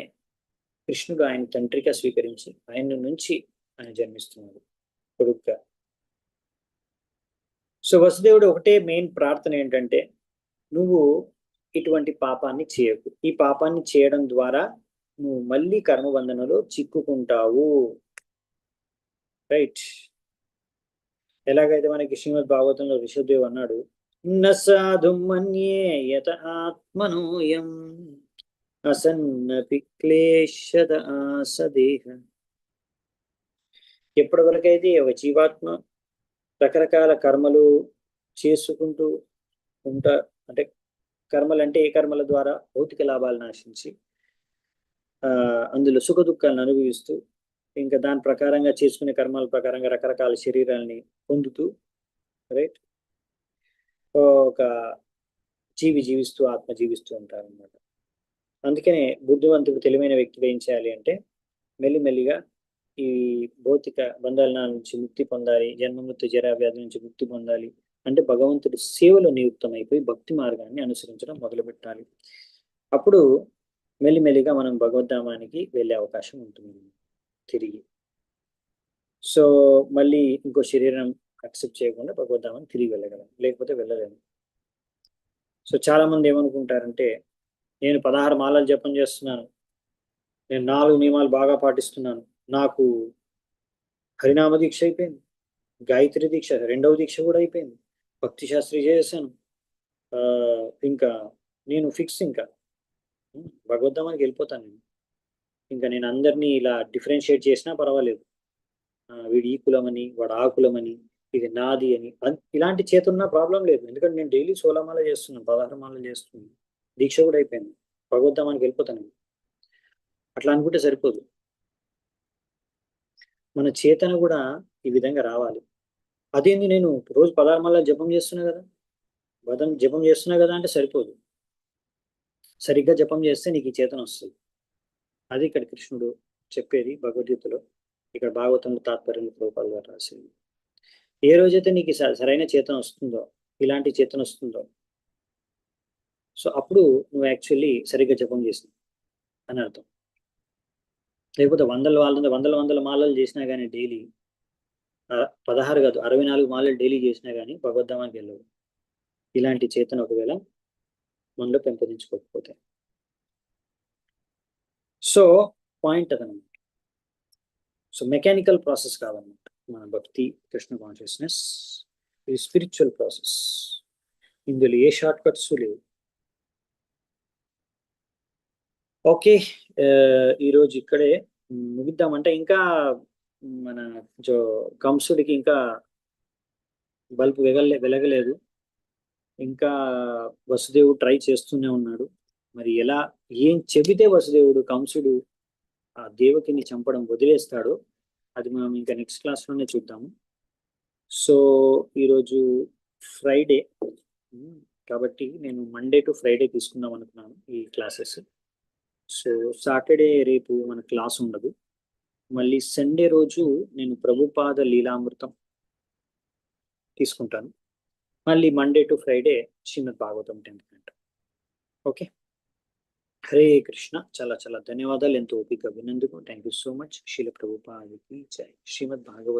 కృష్ణుడు ఆయన తండ్రిగా స్వీకరించి ఆయన నుంచి ఆయన జన్మిస్తున్నాడు కొడుకుగా. సో వసుదేవుడు ఒకటే మెయిన్ ప్రార్థన ఏంటంటే, నువ్వు ఇటువంటి పాపాన్ని చేయకు, ఈ పాపాన్ని చేయడం ద్వారా నువ్వు మళ్ళీ కర్మబంధనలో చిక్కుకుంటావు. రైట్. ఎలాగైతే మనకి శ్రీమద్ భాగవతంలో ఋషభదేవ్ అన్నాడు, న సాధు మన్యే యత ఆత్మనోయం అసన్నపి క్లేశద ఆసదేహ. ఎప్పటి వరకైతే ఒక జీవాత్మ రకరకాల కర్మలు చేసుకుంటూ ఉంటా, అంటే కర్మలు అంటే ఏ కర్మల ద్వారా భౌతిక లాభాలను ఆశించి అందులో సుఖ దుఃఖాలను అనుభవిస్తూ, ఇంకా దాని ప్రకారంగా చేసుకునే కర్మల ప్రకారంగా రకరకాల శరీరాలని పొందుతూ, రైట్, ఒక జీవిస్తూ ఆత్మ జీవిస్తూ ఉంటారు అన్నమాట. అందుకనే బుద్ధివంతుడు, తెలివైన వ్యక్తి ఏం చేయాలి అంటే మెల్లిమెల్లిగా ఈ భౌతిక బంధాల నుంచి ముక్తి పొందాలి, జన్మమృత్యు జరా వ్యాధి నుంచి ముక్తి పొందాలి అంటే భగవంతుడి సేవలో నియుక్తమైపోయి భక్తి మార్గాన్ని అనుసరించడం మొదలుపెట్టాలి. అప్పుడు మెల్లిమెల్లిగా మనం భగవద్ధామానికి వెళ్ళే అవకాశం ఉంటుంది తిరిగి. సో మళ్ళీ ఇంకో శరీరం అక్సెప్ట్ చేయకుండా భగవద్ధామానికి తిరిగి వెళ్ళగలం, లేకపోతే వెళ్ళలేము. సో చాలా మంది ఏమనుకుంటారంటే, నేను 16 మాలలు జపం చేస్తున్నాను, నేను 4 నియమాలు బాగా పాటిస్తున్నాను, నాకు హరినామ దీక్ష అయిపోయింది, గాయత్రి దీక్ష 2వ దీక్ష కూడా అయిపోయింది, భక్తి శాస్త్రి చేశాను, ఇంకా నేను ఫిక్స్, ఇంకా భగవద్ధామానికి వెళ్ళిపోతాను నేను. ఇంకా నేను అందరినీ ఇలా డిఫరెన్షియేట్ చేసినా పర్వాలేదు, వీడు ఈ కులమని వాడు ఆ కులమని ఇది నాది అని, ఇలాంటి చేతున్నా ప్రాబ్లం లేదు. ఎందుకంటే నేను డైలీ 16 మాల చేస్తున్నాను, 16 మాలలు చేస్తున్నాను, దీక్ష కూడా అయిపోయింది, భగవద్ధామానికి వెళ్ళిపోతాను. అట్లా అనుకుంటే సరిపోదు, మన చేతన కూడా ఈ విధంగా రావాలి. అదేంది నేను రోజు 16 మాల జపం చేస్తున్నా కదా, జపం చేస్తున్నా కదా అంటే సరిపోదు, సరిగ్గా జపం చేస్తే నీకు ఈ చేతన వస్తుంది. అది ఇక్కడ కృష్ణుడు చెప్పేది భగవద్గీతలో, ఇక్కడ భాగవతంలో తాత్పర్యంలో రూపాలు గారు రాసింది. ఏ రోజైతే నీకు సరైన చేతన వస్తుందో, ఇలాంటి చేతన వస్తుందో, సో అప్పుడు నువ్వు యాక్చువల్లీ సరిగ్గా జపం చేసింది అని అర్థం. లేకపోతే వందల మాలలు చేసినా కానీ డైలీ 16 కాదు 64 మాలలు డైలీ చేసినా కానీ భగవద్ధామానికి వెళ్ళవు, ఇలాంటి చేతన ఒకవేళ మనలో పెంపొందించుకోకపోతే. సో పాయింట్ అదనమాట. సో మెకానికల్ ప్రాసెస్ కాదనమాట మన భక్తి, కృష్ణ కాన్షియస్నెస్, ఇది స్పిరిచువల్ ప్రాసెస్. ఇందులో ఏ షార్ట్ కట్స్ లేవు. ఓకే. ఈరోజు ఇక్కడే ముగిద్దామంటే ఇంకా మన జో కంసుడికి ఇంకా బల్బు వెలగలేదు. ఇంకా వసుదేవుడు ట్రై చేస్తూనే ఉన్నాడు. మరి ఎలా ఏం చెబితే వసుదేవుడు కంసుడు ఆ దేవకిని చంపడం వదిలేస్తాడో అది మనం ఇంకా నెక్స్ట్ క్లాస్లోనే చూద్దాము. సో ఈరోజు ఫ్రైడే కాబట్టి నేను మండే టు ఫ్రైడే తీసుకుందాం అనుకున్నాను ఈ క్లాసెస్. సో సాటర్డే రేపు మన క్లాస్ ఉండదు. మళ్ళీ సండే రోజు నేను ప్రభుపాద లీలామృతం తీసుకుంటాను. మళ్ళీ Monday to Friday Srimad Bhagavatam 10th గంట. ఓకే. హరే కృష్ణ. చాలా చాలా ధన్యవాదాలు ఎంతో ఓపిక విన్నందుకు. Thank you so much. Srila ప్రభుపాదకి జై. శ్రీమద్ భాగవతం